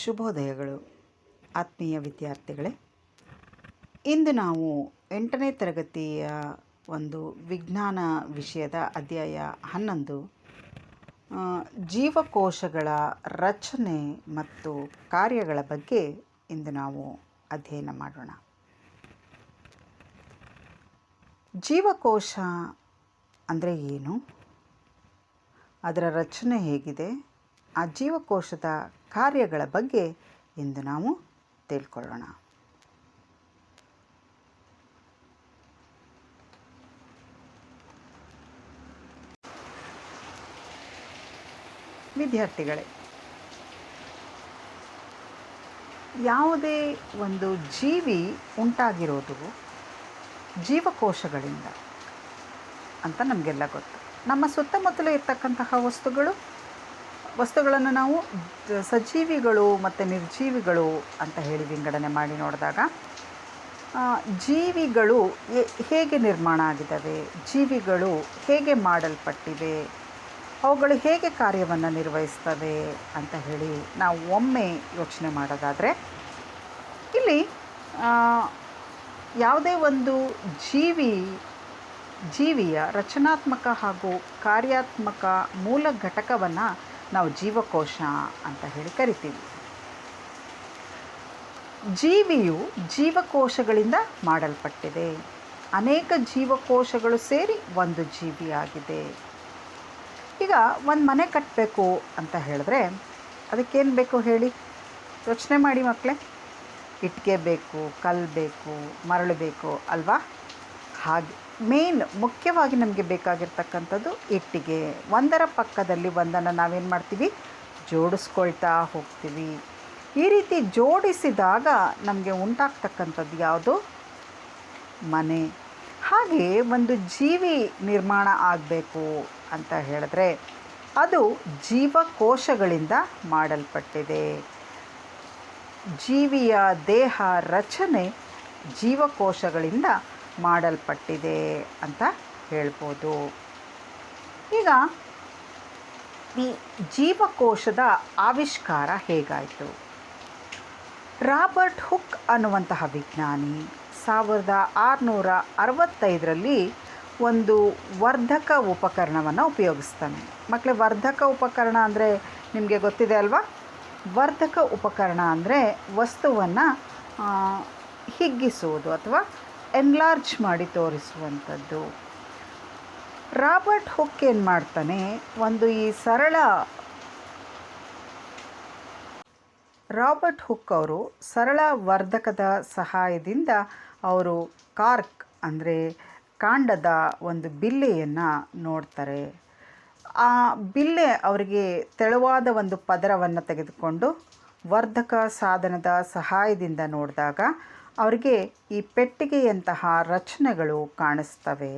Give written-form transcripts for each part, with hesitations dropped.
ಶುಭೋದಯಗಳು ಆತ್ಮೀಯ ವಿದ್ಯಾರ್ಥಿಗಳೇ. ಇಂದು ನಾವು 8ನೇ ತರಗತಿಯ ಒಂದು ವಿಜ್ಞಾನ ವಿಷಯದ ಅಧ್ಯಾಯ 11 ಜೀವಕೋಶಗಳ ರಚನೆ ಮತ್ತು ಕಾರ್ಯಗಳ ಬಗ್ಗೆ ಇಂದು ನಾವು ಅಧ್ಯಯನ ಮಾಡೋಣ. ಜೀವಕೋಶ ಅಂದರೆ ಏನು, ಅದರ ರಚನೆ ಹೇಗಿದೆ, ಆ ಜೀವಕೋಶದ ಕಾರ್ಯಗಳ ಬಗ್ಗೆ ಇಂದು ನಾವು ತಿಳ್ಕೊಳ್ಳೋಣ. ವಿದ್ಯಾರ್ಥಿಗಳೇ, ಯಾವುದೇ ಒಂದು ಜೀವಿ ಉಂಟಾಗಿರೋದು ಜೀವಕೋಶಗಳಿಂದ ಅಂತ ನಮಗೆಲ್ಲ ಗೊತ್ತು. ನಮ್ಮ ಸುತ್ತಮುತ್ತಲೇ ಇರ್ತಕ್ಕಂತಹ ವಸ್ತುಗಳನ್ನು ನಾವು ಸಜೀವಿಗಳು ಮತ್ತು ನಿರ್ಜೀವಿಗಳು ಅಂತ ಹೇಳಿ ವಿಂಗಡಣೆ ಮಾಡಿ ನೋಡಿದಾಗ, ಜೀವಿಗಳು ಹೇಗೆ ನಿರ್ಮಾಣ ಆಗಿದ್ದಾವೆ, ಜೀವಿಗಳು ಹೇಗೆ ಮಾಡಲ್ಪಟ್ಟಿವೆ, ಅವುಗಳು ಹೇಗೆ ಕಾರ್ಯವನ್ನು ನಿರ್ವಹಿಸ್ತವೆ ಅಂತ ಹೇಳಿ ನಾವು ಒಮ್ಮೆ ಯೋಚನೆ ಮಾಡೋದಾದರೆ, ಇಲ್ಲಿ ಯಾವುದೇ ಒಂದು ಜೀವಿಯ ರಚನಾತ್ಮಕ ಹಾಗೂ ಕಾರ್ಯಾತ್ಮಕ ಮೂಲ ಘಟಕವನ್ನು ನಾವು ಜೀವಕೋಶ ಅಂತ ಹೇಳಿ ಕರಿತೀವಿ. ಜೀವಿಯು ಜೀವಕೋಶಗಳಿಂದ ಮಾಡಲ್ಪಟ್ಟಿದೆ. ಅನೇಕ ಜೀವಕೋಶಗಳು ಸೇರಿ ಒಂದು ಜೀವಿಯಾಗಿದೆ. ಈಗ ಒಂದು ಮನೆ ಕಟ್ಟಬೇಕು ಅಂತ ಹೇಳಿದ್ರೆ ಅದಕ್ಕೇನು ಬೇಕು ಹೇಳಿ, ಯೋಚನೆ ಮಾಡಿ ಮಕ್ಕಳೇ. ಇಟ್ಟಿಗೆ ಬೇಕು, ಕಲ್ಲು ಬೇಕು, ಮರಳು ಬೇಕು ಅಲ್ವಾ? ಹಾಗೆ ಮುಖ್ಯವಾಗಿ ನಮಗೆ ಬೇಕಾಗಿರ್ತಕ್ಕಂಥದ್ದು ಇಟ್ಟಿಗೆ. ಒಂದರ ಪಕ್ಕದಲ್ಲಿ ಒಂದನ್ನು ನಾವೇನು ಮಾಡ್ತೀವಿ, ಜೋಡಿಸ್ಕೊಳ್ತಾ ಹೋಗ್ತೀವಿ. ಈ ರೀತಿ ಜೋಡಿಸಿದಾಗ ನಮಗೆ ಉಂಟಾಗ್ತಕ್ಕಂಥದ್ದು ಯಾವುದು, ಮನೆ. ಹಾಗೆ ಒಂದು ಜೀವಿ ನಿರ್ಮಾಣ ಆಗಬೇಕು ಅಂತ ಹೇಳಿದ್ರೆ ಅದು ಜೀವಕೋಶಗಳಿಂದ ಮಾಡಲ್ಪಟ್ಟಿದೆ. ಜೀವಿಯ ದೇಹ ರಚನೆ ಜೀವಕೋಶಗಳಿಂದ ಮಾಡಲ್ಪಟ್ಟಿದೆ ಅಂತ ಹೇಳ್ಬೋದು. ಈಗ ಈ ಜೀವಕೋಶದ ಆವಿಷ್ಕಾರ ಹೇಗಾಯಿತು? ರಾಬರ್ಟ್ ಹುಕ್ ಅನ್ನುವಂತಹ ವಿಜ್ಞಾನಿ 1665ರಲ್ಲಿ ಒಂದು ವರ್ಧಕ ಉಪಕರಣವನ್ನು ಉಪಯೋಗಿಸ್ತಾನೆ. ಮಕ್ಕಳೇ, ವರ್ಧಕ ಉಪಕರಣ ಅಂದರೆ ನಿಮಗೆ ಗೊತ್ತಿದೆ ಅಲ್ವಾ? ವರ್ಧಕ ಉಪಕರಣ ಅಂದರೆ ವಸ್ತುವನ್ನು ಹಿಗ್ಗಿಸುವುದು ಅಥವಾ ಎನ್ಲಾರ್ಜ್ ಮಾಡಿ ತೋರಿಸುವಂಥದ್ದು. ರಾಬರ್ಟ್ ಹುಕ್ ಏನು ಮಾಡ್ತಾನೆ, ರಾಬರ್ಟ್ ಹುಕ್ ಅವರು ಸರಳ ವರ್ಧಕದ ಸಹಾಯದಿಂದ ಅವರು ಕಾರ್ಕ್ ಅಂದರೆ ಕಾಂಡದ ಒಂದು ಬಿಲ್ಲೆಯನ್ನು ನೋಡ್ತಾರೆ. ಆ ಬಿಲ್ಲೆ ಅವರಿಗೆ ತೆಳುವಾದ ಒಂದು ಪದರವನ್ನು ತೆಗೆದುಕೊಂಡು ವರ್ಧಕ ಸಾಧನದ ಸಹಾಯದಿಂದ ನೋಡಿದಾಗ ಅವರಿಗೆ ಈ ಪೆಟ್ಟಿಗೆಯಂತಹ ರಚನೆಗಳು ಕಾಣಿಸ್ತವೆ.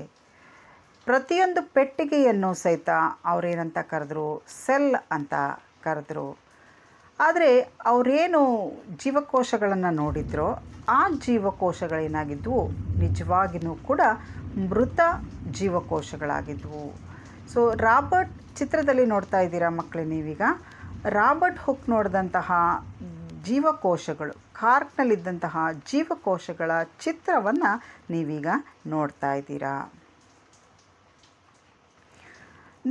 ಪ್ರತಿಯೊಂದು ಪೆಟ್ಟಿಗೆಯನ್ನು ಸಹಿತ ಅವರೇನಂತ ಕರೆದ್ರು, ಸೆಲ್ ಅಂತ ಕರೆದ್ರು. ಆದರೆ ಅವರೇನು ಜೀವಕೋಶಗಳನ್ನು ನೋಡಿದ್ರೋ ಆ ಜೀವಕೋಶಗಳೇನಾಗಿದ್ವು, ನಿಜವಾಗಿಯೂ ಕೂಡ ಮೃತ ಜೀವಕೋಶಗಳಾಗಿದ್ವು. ಸೊ ರಾಬರ್ಟ್ ಚಿತ್ರದಲ್ಲಿ ನೋಡ್ತಾ ಇದ್ದೀರಾ ಮಕ್ಕಳೇ ನೀವೀಗ. ರಾಬರ್ಟ್ ಹುಕ್ ನೋಡಿದಂತಹ ಜೀವಕೋಶಗಳು, ಕಾರ್ಕ್ನಲ್ಲಿದ್ದಂತಹ ಜೀವಕೋಶಗಳ ಚಿತ್ರವನ್ನು ನೀವೀಗ ನೋಡ್ತಾ ಇದ್ದೀರಾ.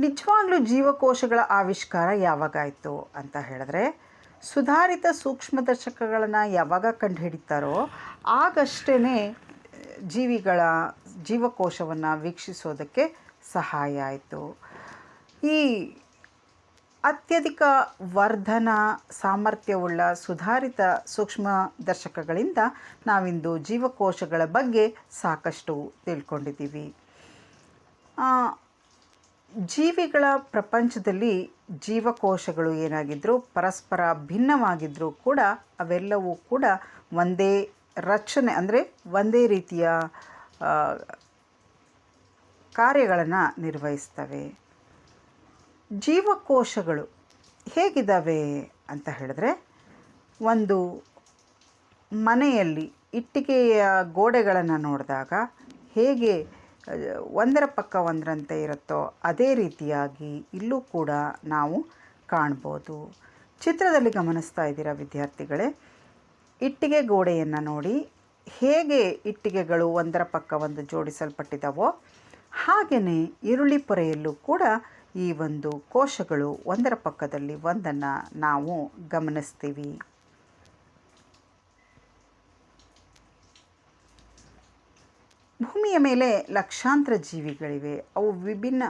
ನಿಜವಾಗ್ಲೂ ಜೀವಕೋಶಗಳ ಆವಿಷ್ಕಾರ ಯಾವಾಗಾಯಿತು ಅಂತ ಹೇಳಿದ್ರೆ, ಸುಧಾರಿತ ಸೂಕ್ಷ್ಮದರ್ಶಕಗಳನ್ನು ಯಾವಾಗ ಕಂಡುಹಿಡಿತಾರೋ ಆಗಷ್ಟೇ ಜೀವಕೋಶವನ್ನು ವೀಕ್ಷಿಸೋದಕ್ಕೆ ಸಹಾಯ ಆಯಿತು. ಈ ಅತ್ಯಧಿಕ ವರ್ಧನ ಸಾಮರ್ಥ್ಯವುಳ್ಳ ಸುಧಾರಿತ ಸೂಕ್ಷ್ಮದರ್ಶಕಗಳಿಂದ ನಾವಿಂದು ಜೀವಕೋಶಗಳ ಬಗ್ಗೆ ಸಾಕಷ್ಟು ತಿಳ್ಕೊಂಡಿದ್ದೀವಿ. ಜೀವಿಗಳ ಪ್ರಪಂಚದಲ್ಲಿ ಜೀವಕೋಶಗಳು ಏನಾಗಿದ್ದರೂ ಪರಸ್ಪರ ಭಿನ್ನವಾಗಿದ್ದರೂ ಕೂಡ ಅವೆಲ್ಲವೂ ಕೂಡ ಒಂದೇ ರಚನೆ ಅಂದರೆ ಒಂದೇ ರೀತಿಯ ಕಾರ್ಯಗಳನ್ನು ನಿರ್ವಹಿಸ್ತವೆ. ಜೀವಕೋಶಗಳು ಹೇಗಿದ್ದಾವೆ ಅಂತ ಹೇಳಿದ್ರೆ, ಒಂದು ಮನೆಯಲ್ಲಿ ಇಟ್ಟಿಗೆಯ ಗೋಡೆಗಳನ್ನು ನೋಡಿದಾಗ ಹೇಗೆ ಒಂದರ ಪಕ್ಕ ಒಂದರಂತೆ ಇರುತ್ತೋ ಅದೇ ರೀತಿಯಾಗಿ ಇಲ್ಲೂ ಕೂಡ ನಾವು ಕಾಣ್ಬೋದು. ಚಿತ್ರದಲ್ಲಿ ಗಮನಿಸ್ತಾ ಇದ್ದೀರಾ ವಿದ್ಯಾರ್ಥಿಗಳೇ, ಇಟ್ಟಿಗೆ ಗೋಡೆಯನ್ನು ನೋಡಿ. ಹೇಗೆ ಇಟ್ಟಿಗೆಗಳು ಒಂದರ ಪಕ್ಕ ಒಂದು ಜೋಡಿಸಲ್ಪಟ್ಟಿದ್ದಾವೋ ಹಾಗೆಯೇ ಈರುಳ್ಳಿ ಪೊರೆಯಲ್ಲೂ ಕೂಡ ಈ ಒಂದು ಕೋಶಗಳು ಒಂದರ ಪಕ್ಕದಲ್ಲಿ ಒಂದನ್ನು ನಾವು ಗಮನಿಸ್ತೀವಿ. ಭೂಮಿಯ ಮೇಲೆ ಲಕ್ಷಾಂತರ ಜೀವಿಗಳಿವೆ. ಅವು ವಿಭಿನ್ನ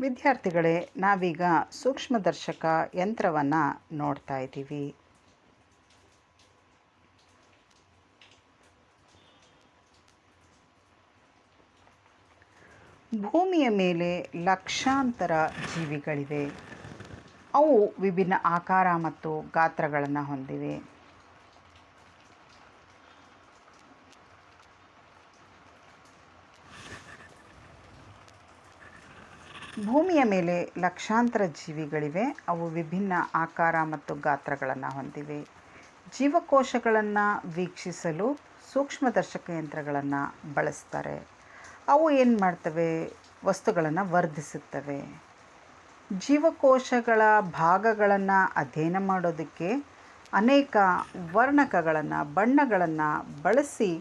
ವಿದ್ಯಾರ್ಥಿಗಳೇ, ನಾವೀಗ ಸೂಕ್ಷ್ಮದರ್ಶಕ ಯಂತ್ರವನ್ನು ನೋಡ್ತಾ ಇದ್ದೀವಿ. ಭೂಮಿಯ ಮೇಲೆ ಲಕ್ಷಾಂತರ ಜೀವಿಗಳಿವೆ. ಅವು ವಿಭಿನ್ನ ಆಕಾರ ಮತ್ತು ಗಾತ್ರಗಳನ್ನು ಹೊಂದಿವೆ. ಭೂಮಿಯ ಮೇಲೆ ಲಕ್ಷಾಂತರ ಜೀವಿಗಳಿವೆ. ಅವು ವಿಭಿನ್ನ ಆಕಾರ ಮತ್ತು ಗಾತ್ರಗಳನ್ನು ಹೊಂದಿವೆ. ಜೀವಕೋಶಗಳನ್ನು ವೀಕ್ಷಿಸಲು ಸೂಕ್ಷ್ಮದರ್ಶಕ ಯಂತ್ರಗಳನ್ನು ಬಳಸ್ತಾರೆ. ಅವು ಏನು ಮಾಡ್ತವೆ? ವಸ್ತುಗಳನ್ನು ವರ್ಧಿಸುತ್ತವೆ. ಜೀವಕೋಶಗಳ ಭಾಗಗಳನ್ನು ಅಧ್ಯಯನ ಮಾಡೋದಕ್ಕೆ ಅನೇಕ ವರ್ಣಕಗಳನ್ನು, ಬಣ್ಣಗಳನ್ನು ಬಳಸಿ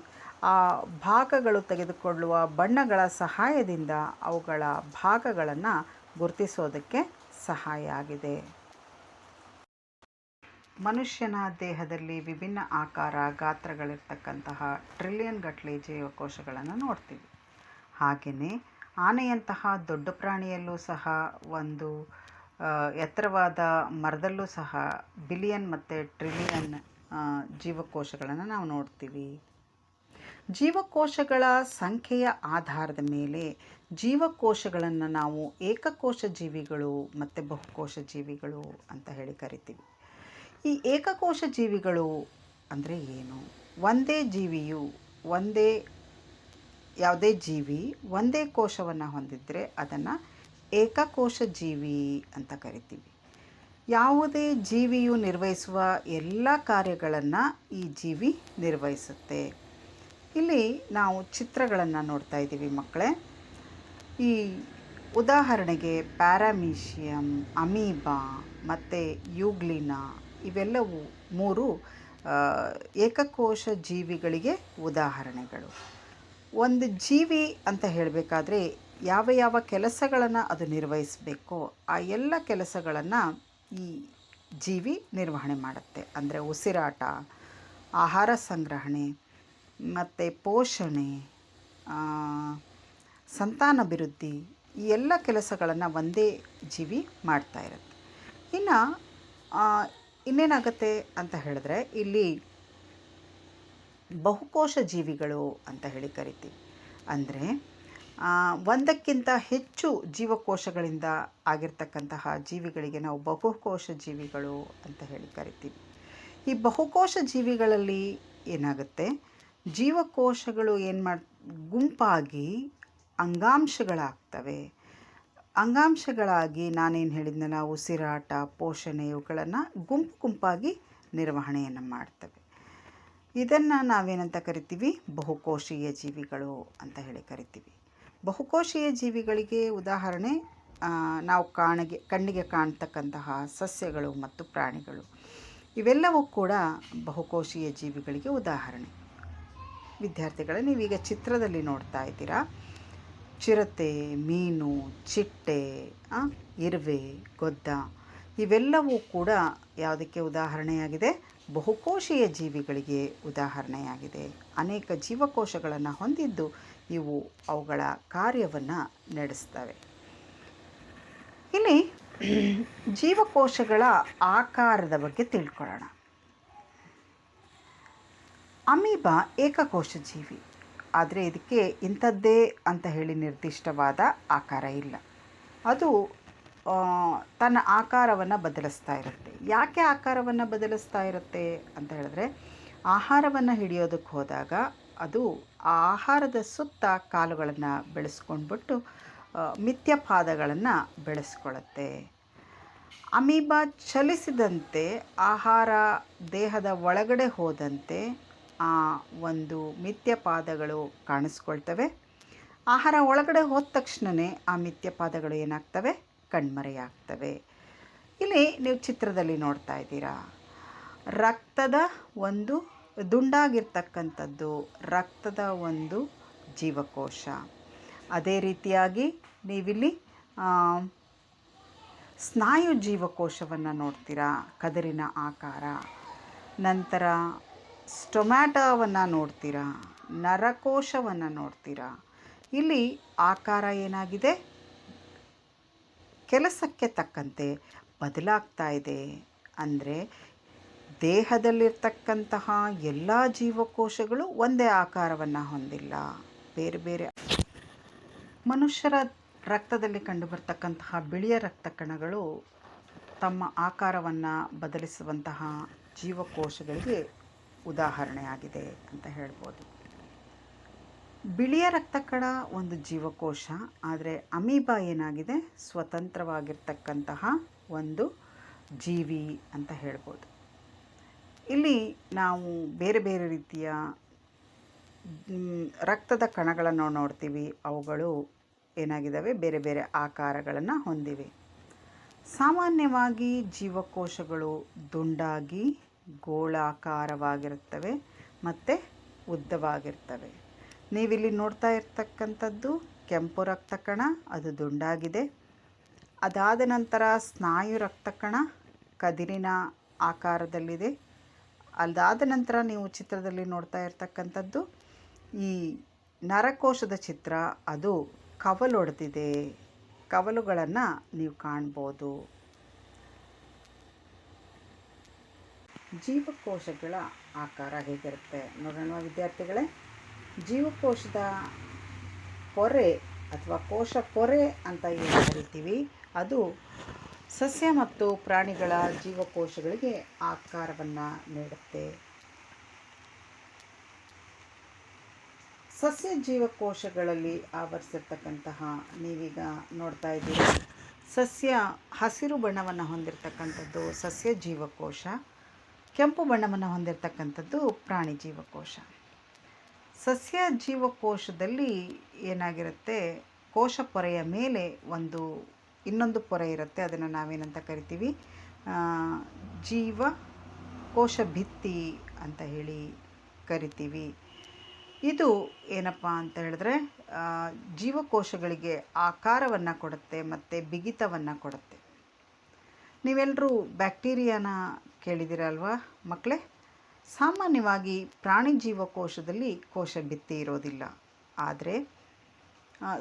ಆ ಭಾಗಗಳು ತೆಗೆದುಕೊಳ್ಳುವ ಬಣ್ಣಗಳ ಸಹಾಯದಿಂದ ಅವುಗಳ ಭಾಗಗಳನ್ನು ಗುರುತಿಸೋದಕ್ಕೆ ಸಹಾಯ ಆಗಿದೆ. ಮನುಷ್ಯನ ದೇಹದಲ್ಲಿ ವಿಭಿನ್ನ ಆಕಾರ ಗಾತ್ರಗಳಿರ್ತಕ್ಕಂತಹ ಟ್ರಿಲಿಯನ್ ಗಟ್ಟಲೆ ಜೀವಕೋಶಗಳನ್ನು ನೋಡ್ತೀವಿ. ಹಾಗೆಯೇ ಆನೆಯಂತಹ ದೊಡ್ಡ ಪ್ರಾಣಿಯಲ್ಲೂ ಸಹ, ಒಂದು ಎತ್ತರವಾದ ಮರದಲ್ಲೂ ಸಹ ಬಿಲಿಯನ್ ಮತ್ತು ಟ್ರಿಲಿಯನ್ ಜೀವಕೋಶಗಳನ್ನು ನಾವು ನೋಡ್ತೀವಿ. ಜೀವಕೋಶಗಳ ಸಂಖ್ಯೆಯ ಆಧಾರದ ಮೇಲೆ ಜೀವಕೋಶಗಳನ್ನು ನಾವು ಏಕಕೋಶ ಜೀವಿಗಳು ಮತ್ತು ಬಹುಕೋಶ ಜೀವಿಗಳು ಅಂತ ಹೇಳಿ ಕರಿತೀವಿ. ಈ ಏಕಕೋಶ ಜೀವಿಗಳು ಅಂದರೆ ಏನು? ಯಾವುದೇ ಜೀವಿ ಒಂದೇ ಕೋಶವನ್ನು ಹೊಂದಿದ್ದರೆ ಅದನ್ನು ಏಕಕೋಶ ಜೀವಿ ಅಂತ ಕರಿತೀವಿ. ಯಾವುದೇ ಜೀವಿಯು ನಿರ್ವಹಿಸುವ ಎಲ್ಲ ಕಾರ್ಯಗಳನ್ನು ಈ ಜೀವಿ ನಿರ್ವಹಿಸುತ್ತೆ. ಇಲ್ಲಿ ನಾವು ಚಿತ್ರಗಳನ್ನು ನೋಡ್ತಾ ಇದ್ದೀವಿ ಮಕ್ಕಳೇ. ಈ ಉದಾಹರಣೆಗೆ ಪ್ಯಾರಾಮೀಷಿಯಂ, ಅಮೀಬಾ ಮತ್ತು ಯೂಗ್ಲಿನಾ ಇವೆಲ್ಲವೂ 3 ಏಕಕೋಶ ಜೀವಿಗಳಿಗೆ ಉದಾಹರಣೆಗಳು. ಒಂದು ಜೀವಿ ಅಂತ ಹೇಳಬೇಕಾದ್ರೆ ಯಾವ ಯಾವ ಕೆಲಸಗಳನ್ನು ಅದು ನಿರ್ವಹಿಸಬೇಕೋ ಆ ಎಲ್ಲ ಕೆಲಸಗಳನ್ನು ಈ ಜೀವಿ ನಿರ್ವಹಣೆ ಮಾಡುತ್ತೆ. ಅಂದರೆ ಉಸಿರಾಟ, ಆಹಾರ ಸಂಗ್ರಹಣೆ ಮತ್ತು ಪೋಷಣೆ, ಸಂತಾನಾಭಿವೃದ್ಧಿ, ಈ ಎಲ್ಲ ಕೆಲಸಗಳನ್ನು ಒಂದೇ ಜೀವಿ ಮಾಡ್ತಾ ಇರುತ್ತೆ. ಇನ್ನೇನಾಗುತ್ತೆ ಅಂತ ಹೇಳಿದ್ರೆ ಇಲ್ಲಿ ಬಹುಕೋಶ ಜೀವಿಗಳು ಅಂತ ಹೇಳಿ ಕರಿತೀವಿ. ಅಂದರೆ ಒಂದಕ್ಕಿಂತ ಹೆಚ್ಚು ಜೀವಕೋಶಗಳಿಂದ ಆಗಿರ್ತಕ್ಕಂತಹ ಜೀವಿಗಳಿಗೆ ನಾವು ಬಹುಕೋಶ ಜೀವಿಗಳು ಅಂತ ಹೇಳಿ ಕರಿತೀವಿ. ಈ ಬಹುಕೋಶ ಜೀವಿಗಳಲ್ಲಿ ಏನಾಗುತ್ತೆ? ಜೀವಕೋಶಗಳು ಗುಂಪಾಗಿ ಅಂಗಾಂಶಗಳಾಗ್ತವೆ. ಅಂಗಾಂಶಗಳಾಗಿ ನಾನೇನು ಹೇಳಿದ್ನಲ್ಲ, ಉಸಿರಾಟ, ಪೋಷಣೆ ಇವುಗಳನ್ನು ಗುಂಪಾಗಿ ನಿರ್ವಹಣೆಯನ್ನು ಮಾಡ್ತವೆ. ಇದನ್ನು ನಾವೇನಂತ ಕರಿತೀವಿ? ಬಹುಕೋಶೀಯ ಜೀವಿಗಳು ಅಂತ ಹೇಳಿ ಕರಿತೀವಿ. ಬಹುಕೋಶೀಯ ಜೀವಿಗಳಿಗೆ ಉದಾಹರಣೆ ನಾವು ಕಣ್ಣಿಗೆ ಕಾಣ್ತಕ್ಕಂತಹ ಸಸ್ಯಗಳು ಮತ್ತು ಪ್ರಾಣಿಗಳು, ಇವೆಲ್ಲವೂ ಕೂಡ ಬಹುಕೋಶೀಯ ಜೀವಿಗಳಿಗೆ ಉದಾಹರಣೆ. ವಿದ್ಯಾರ್ಥಿಗಳೇ, ನೀವೀಗ ಚಿತ್ರದಲ್ಲಿ ನೋಡ್ತಾ ಇದ್ದೀರಾ. ಚಿರತೆ, ಮೀನು, ಚಿಟ್ಟೆ, ಇರುವೆ, ಗೊದ್ದ ಇವೆಲ್ಲವೂ ಕೂಡ ಯಾವುದಕ್ಕೆ ಉದಾಹರಣೆಯಾಗಿದೆ? ಬಹುಕೋಶೀಯ ಜೀವಿಗಳಿಗೆ ಉದಾಹರಣೆಯಾಗಿದೆ. ಅನೇಕ ಜೀವಕೋಶಗಳನ್ನು ಹೊಂದಿದ್ದು ಇವು ಅವುಗಳ ಕಾರ್ಯವನ್ನು ನಡೆಸ್ತವೆ. ಇಲ್ಲಿ ಜೀವಕೋಶಗಳ ಆಕಾರದ ಬಗ್ಗೆ ತಿಳ್ಕೊಳ್ಳೋಣ. ಅಮೀಬಾ ಏಕಕೋಶ ಜೀವಿ, ಆದರೆ ಇದಕ್ಕೆ ಇಂಥದ್ದೇ ಅಂತ ಹೇಳಿ ನಿರ್ದಿಷ್ಟವಾದ ಆಕಾರ ಇಲ್ಲ. ಅದು ತನ್ನ ಆಕಾರವನ್ನು ಬದಲಿಸ್ತಾ ಇರುತ್ತೆ. ಯಾಕೆ ಆಕಾರವನ್ನು ಬದಲಿಸ್ತಾ ಇರುತ್ತೆ ಅಂತ ಹೇಳಿದ್ರೆ, ಆಹಾರವನ್ನು ಹಿಡಿಯೋದಕ್ಕೆ ಹೋದಾಗ ಅದು ಆ ಆಹಾರದ ಸುತ್ತ ಕಾಲುಗಳನ್ನು ಬೆಳೆಸ್ಕೊಂಡ್ಬಿಟ್ಟು ಮಿಥ್ಯಪಾದಗಳನ್ನು ಬೆಳೆಸ್ಕೊಳ್ಳುತ್ತೆ. ಅಮೀಬಾ ಚಲಿಸಿದಂತೆ ಆಹಾರ ದೇಹದ ಒಳಗಡೆ ಹೋದಂತೆ ಆ ಒಂದು ಮಿಥ್ಯಪಾದಗಳು ಕಾಣಿಸ್ಕೊಳ್ತವೆ. ಆಹಾರ ಒಳಗಡೆ ಹೋದ ತಕ್ಷಣವೇ ಆ ಮಿಥ್ಯಪಾದಗಳು ಏನಾಗ್ತವೆ, ಕಣ್ಮರೆಯಾಗ್ತವೆ. ಇಲ್ಲಿ ನೀವು ಚಿತ್ರದಲ್ಲಿ ನೋಡ್ತಾ ಇದ್ದೀರಾ, ರಕ್ತದ ಒಂದು ದುಂಡಾಗಿರ್ತಕ್ಕಂಥದ್ದು ರಕ್ತದ ಒಂದು ಜೀವಕೋಶ. ಅದೇ ರೀತಿಯಾಗಿ ನೀವಿಲ್ಲಿ ಸ್ನಾಯು ಜೀವಕೋಶವನ್ನು ನೋಡ್ತೀರಾ, ಕದರಿನ ಆಕಾರ. ನಂತರ ಸ್ಟೊಮ್ಯಾಟೋವನ್ನು ನೋಡ್ತೀರಾ, ನರಕೋಶವನ್ನು ನೋಡ್ತೀರಾ. ಇಲ್ಲಿ ಆಕಾರ ಏನಾಗಿದೆ, ಕೆಲಸಕ್ಕೆ ತಕ್ಕಂತೆ ಬದಲಾಗ್ತಾ ಇದೆ. ಅಂದರೆ ದೇಹದಲ್ಲಿರ್ತಕ್ಕಂತಹ ಎಲ್ಲ ಜೀವಕೋಶಗಳು ಒಂದೇ ಆಕಾರವನ್ನು ಹೊಂದಿಲ್ಲ, ಬೇರೆ ಬೇರೆ. ಮನುಷ್ಯರ ರಕ್ತದಲ್ಲಿ ಕಂಡುಬರ್ತಕ್ಕಂತಹ ಬಿಳಿಯ ರಕ್ತ ಕಣಗಳು ತಮ್ಮ ಆಕಾರವನ್ನು ಬದಲಿಸುವಂತಹ ಜೀವಕೋಶಗಳಿಗೆ ಉದಾಹರಣೆಯಾಗಿದೆ ಅಂತ ಹೇಳ್ಬೋದು. ಬಿಳಿಯ ರಕ್ತ ಕಣ ಒಂದು ಜೀವಕೋಶ, ಆದರೆ ಅಮೀಬಾ ಏನಾಗಿದೆ, ಸ್ವತಂತ್ರವಾಗಿರ್ತಕ್ಕಂತಹ ಒಂದು ಜೀವಿ ಅಂತ ಹೇಳ್ಬೋದು. ಇಲ್ಲಿ ನಾವು ಬೇರೆ ಬೇರೆ ರೀತಿಯ ರಕ್ತದ ಕಣಗಳನ್ನು ನೋಡ್ತೀವಿ. ಅವುಗಳು ಏನಾಗಿದ್ದಾವೆ, ಬೇರೆ ಬೇರೆ ಆಕಾರಗಳನ್ನು ಹೊಂದಿವೆ. ಸಾಮಾನ್ಯವಾಗಿ ಜೀವಕೋಶಗಳು ದುಂಡಾಗಿ ಗೋಳಾಕಾರವಾಗಿರುತ್ತವೆ ಮತ್ತು ಉದ್ದವಾಗಿರ್ತವೆ. ನೀವಿಲ್ಲಿ ನೋಡ್ತಾ ಇರ್ತಕ್ಕಂಥದ್ದು ಕೆಂಪು ರಕ್ತ ಕಣ, ಅದು ದುಂಡಾಗಿದೆ. ಅದಾದ ನಂತರ ಸ್ನಾಯು ರಕ್ತ ಕಣ ಕದಿರಿನ ಆಕಾರದಲ್ಲಿದೆ. ಅದಾದ ನಂತರ ನೀವು ಚಿತ್ರದಲ್ಲಿ ನೋಡ್ತಾ ಇರ್ತಕ್ಕಂಥದ್ದು ಈ ನರಕೋಶದ ಚಿತ್ರ, ಅದು ಕವಲೊಡೆದಿದೆ. ಕವಲುಗಳನ್ನು ನೀವು ಕಾಣ್ಬೋದು. ಜೀವಕೋಶಗಳ ಆಕಾರ ಹೇಗಿರುತ್ತೆ ನೋಡೋಣ ವಿದ್ಯಾರ್ಥಿಗಳೇ. ಜೀವಕೋಶದ ಪೊರೆ ಅಥವಾ ಕೋಶ ಪೊರೆ ಅಂತ ಏನು ಕರಿತೀವಿ, ಅದು ಸಸ್ಯ ಮತ್ತು ಪ್ರಾಣಿಗಳ ಜೀವಕೋಶಗಳಿಗೆ ಆಕಾರವನ್ನು ನೀಡುತ್ತೆ. ಸಸ್ಯ ಜೀವಕೋಶಗಳಲ್ಲಿ ಆವರಿಸಿರ್ತಕ್ಕಂತಹ, ನೀವೀಗ ನೋಡ್ತಾ ಇದ್ದೀರಿ, ಸಸ್ಯ ಹಸಿರು ಬಣ್ಣವನ್ನು ಹೊಂದಿರತಕ್ಕಂಥದ್ದು ಸಸ್ಯ ಜೀವಕೋಶ, ಕೆಂಪು ಬಣ್ಣವನ್ನು ಹೊಂದಿರತಕ್ಕಂಥದ್ದು ಪ್ರಾಣಿ ಜೀವಕೋಶ. ಸಸ್ಯ ಜೀವಕೋಶದಲ್ಲಿ ಏನಾಗಿರುತ್ತೆ, ಕೋಶ ಪೊರೆಯ ಮೇಲೆ ಇನ್ನೊಂದು ಪೊರೆ ಇರುತ್ತೆ. ಅದನ್ನು ನಾವೇನಂತ ಕರಿತೀವಿ, ಜೀವಕೋಶ ಭಿತ್ತಿ ಅಂತ ಹೇಳಿ ಕರಿತೀವಿ. ಇದು ಏನಪ್ಪ ಅಂತ ಹೇಳಿದ್ರೆ ಜೀವಕೋಶಗಳಿಗೆ ಆಕಾರವನ್ನು ಕೊಡುತ್ತೆ ಮತ್ತು ಬಿಗಿತವನ್ನು ಕೊಡುತ್ತೆ. ನೀವೆಲ್ಲರೂ ಬ್ಯಾಕ್ಟೀರಿಯಾನ ಕೇಳಿದ್ದೀರಲ್ವಾ ಮಕ್ಕಳೇ? ಸಾಮಾನ್ಯವಾಗಿ ಪ್ರಾಣಿ ಜೀವಕೋಶದಲ್ಲಿ ಕೋಶ ಭಿತ್ತಿ ಇರೋದಿಲ್ಲ, ಆದರೆ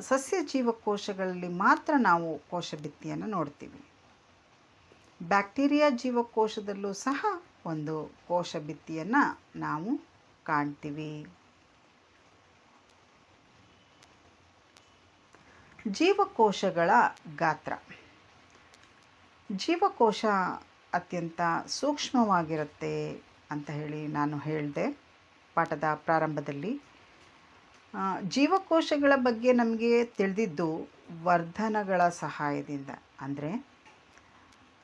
ಸಸ್ಯ ಜೀವಕೋಶಗಳಲ್ಲಿ ಮಾತ್ರ ನಾವು ಕೋಶ ಭಿತ್ತಿಯನ್ನು ನೋಡ್ತೀವಿ. ಬ್ಯಾಕ್ಟೀರಿಯಾ ಜೀವಕೋಶದಲ್ಲೂ ಸಹ ಒಂದು ಕೋಶ ಭಿತ್ತಿಯನ್ನು ನಾವು ಕಾಣ್ತೀವಿ. ಜೀವಕೋಶಗಳ ಗಾತ್ರ. ಜೀವಕೋಶ ಅತ್ಯಂತ ಸೂಕ್ಷ್ಮವಾಗಿರುತ್ತೆ ಅಂತ ಹೇಳಿ ನಾನು ಹೇಳಿದೆ ಪಾಠದ ಪ್ರಾರಂಭದಲ್ಲಿ. ಜೀವಕೋಶಗಳ ಬಗ್ಗೆ ನಮಗೆ ತಿಳಿದಿದ್ದು ವರ್ಧನಗಳ ಸಹಾಯದಿಂದ, ಅಂದರೆ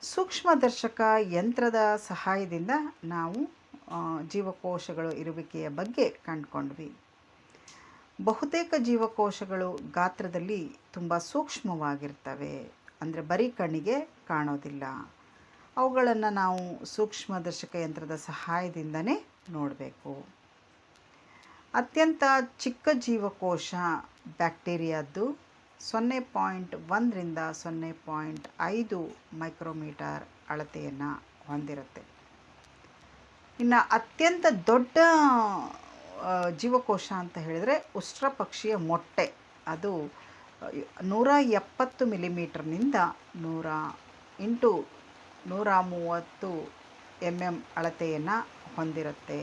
ಸೂಕ್ಷ್ಮದರ್ಶಕ ಯಂತ್ರದ ಸಹಾಯದಿಂದ ನಾವು ಜೀವಕೋಶಗಳು ಇರುವಿಕೆಯ ಬಗ್ಗೆ ಕಂಡುಕೊಂಡ್ವಿ. ಬಹುತೇಕ ಜೀವಕೋಶಗಳು ಗಾತ್ರದಲ್ಲಿ ತುಂಬ ಸೂಕ್ಷ್ಮವಾಗಿರ್ತವೆ, ಅಂದರೆ ಬರೀ ಕಣ್ಣಿಗೆ ಕಾಣೋದಿಲ್ಲ. ಅವುಗಳನ್ನು ನಾವು ಸೂಕ್ಷ್ಮದರ್ಶಕ ಯಂತ್ರದ ಸಹಾಯದಿಂದನೇ ನೋಡಬೇಕು. ಅತ್ಯಂತ ಚಿಕ್ಕ ಜೀವಕೋಶ ಬ್ಯಾಕ್ಟೀರಿಯಾದ್ದು 0.1 ರಿಂದ 0.5 ಮೈಕ್ರೋಮೀಟರ್ ಅಳತೆಯನ್ನು ಹೊಂದಿರುತ್ತೆ. ಇನ್ನು ಅತ್ಯಂತ ದೊಡ್ಡ ಜೀವಕೋಶ ಅಂತ ಹೇಳಿದರೆ ಉಷ್ಟ್ರ ಪಕ್ಷಿಯ ಮೊಟ್ಟೆ. ಅದು 170 ಮಿಲಿಮೀಟರ್ನಿಂದ 100 × 130 mm ಅಳತೆಯನ್ನು ಹೊಂದಿರುತ್ತೆ.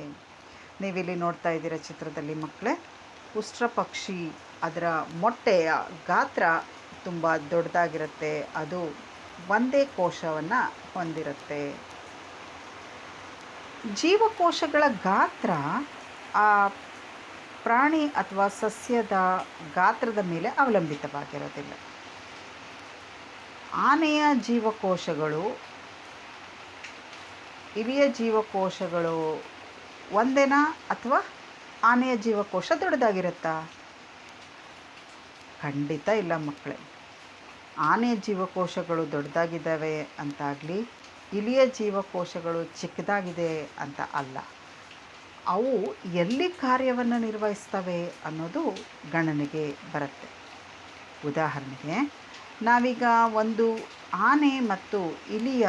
ನೀವಿಲ್ಲಿ ನೋಡ್ತಾ ಇದ್ದೀರ ಚಿತ್ರದಲ್ಲಿ ಮಕ್ಕಳೇ, ಉಷ್ಟ್ರ ಪಕ್ಷಿ ಅದರ ಮೊಟ್ಟೆಯ ಗಾತ್ರ ತುಂಬ ದೊಡ್ಡದಾಗಿರುತ್ತೆ. ಅದು ಒಂದೇ ಕೋಶವನ್ನು ಹೊಂದಿರುತ್ತೆ. ಜೀವಕೋಶಗಳ ಗಾತ್ರ ಆ ಪ್ರಾಣಿ ಅಥವಾ ಸಸ್ಯದ ಗಾತ್ರದ ಮೇಲೆ ಅವಲಂಬಿತವಾಗಿರೋದಿಲ್ಲ. ಆನೆಯ ಜೀವಕೋಶಗಳು, ಇಲಿಯ ಜೀವಕೋಶಗಳು ಒಂದೇನಾ ಅಥವಾ ಆನೆಯ ಜೀವಕೋಶ ದೊಡ್ಡದಾಗಿರುತ್ತಾ? ಖಂಡಿತ ಇಲ್ಲ ಮಕ್ಕಳೇ. ಆನೆಯ ಜೀವಕೋಶಗಳು ದೊಡ್ಡದಾಗಿದ್ದಾವೆ ಅಂತಾಗಲಿ, ಇಲಿಯ ಜೀವಕೋಶಗಳು ಚಿಕ್ಕದಾಗಿದೆ ಅಂತ ಅಲ್ಲ. ಅವು ಎಲ್ಲಿ ಕಾರ್ಯವನ್ನು ನಿರ್ವಹಿಸ್ತವೆ ಅನ್ನೋದು ಗಣನೆಗೆ ಬರುತ್ತೆ. ಉದಾಹರಣೆಗೆ ನಾವೀಗ ಒಂದು ಆನೆ ಮತ್ತು ಇಲಿಯ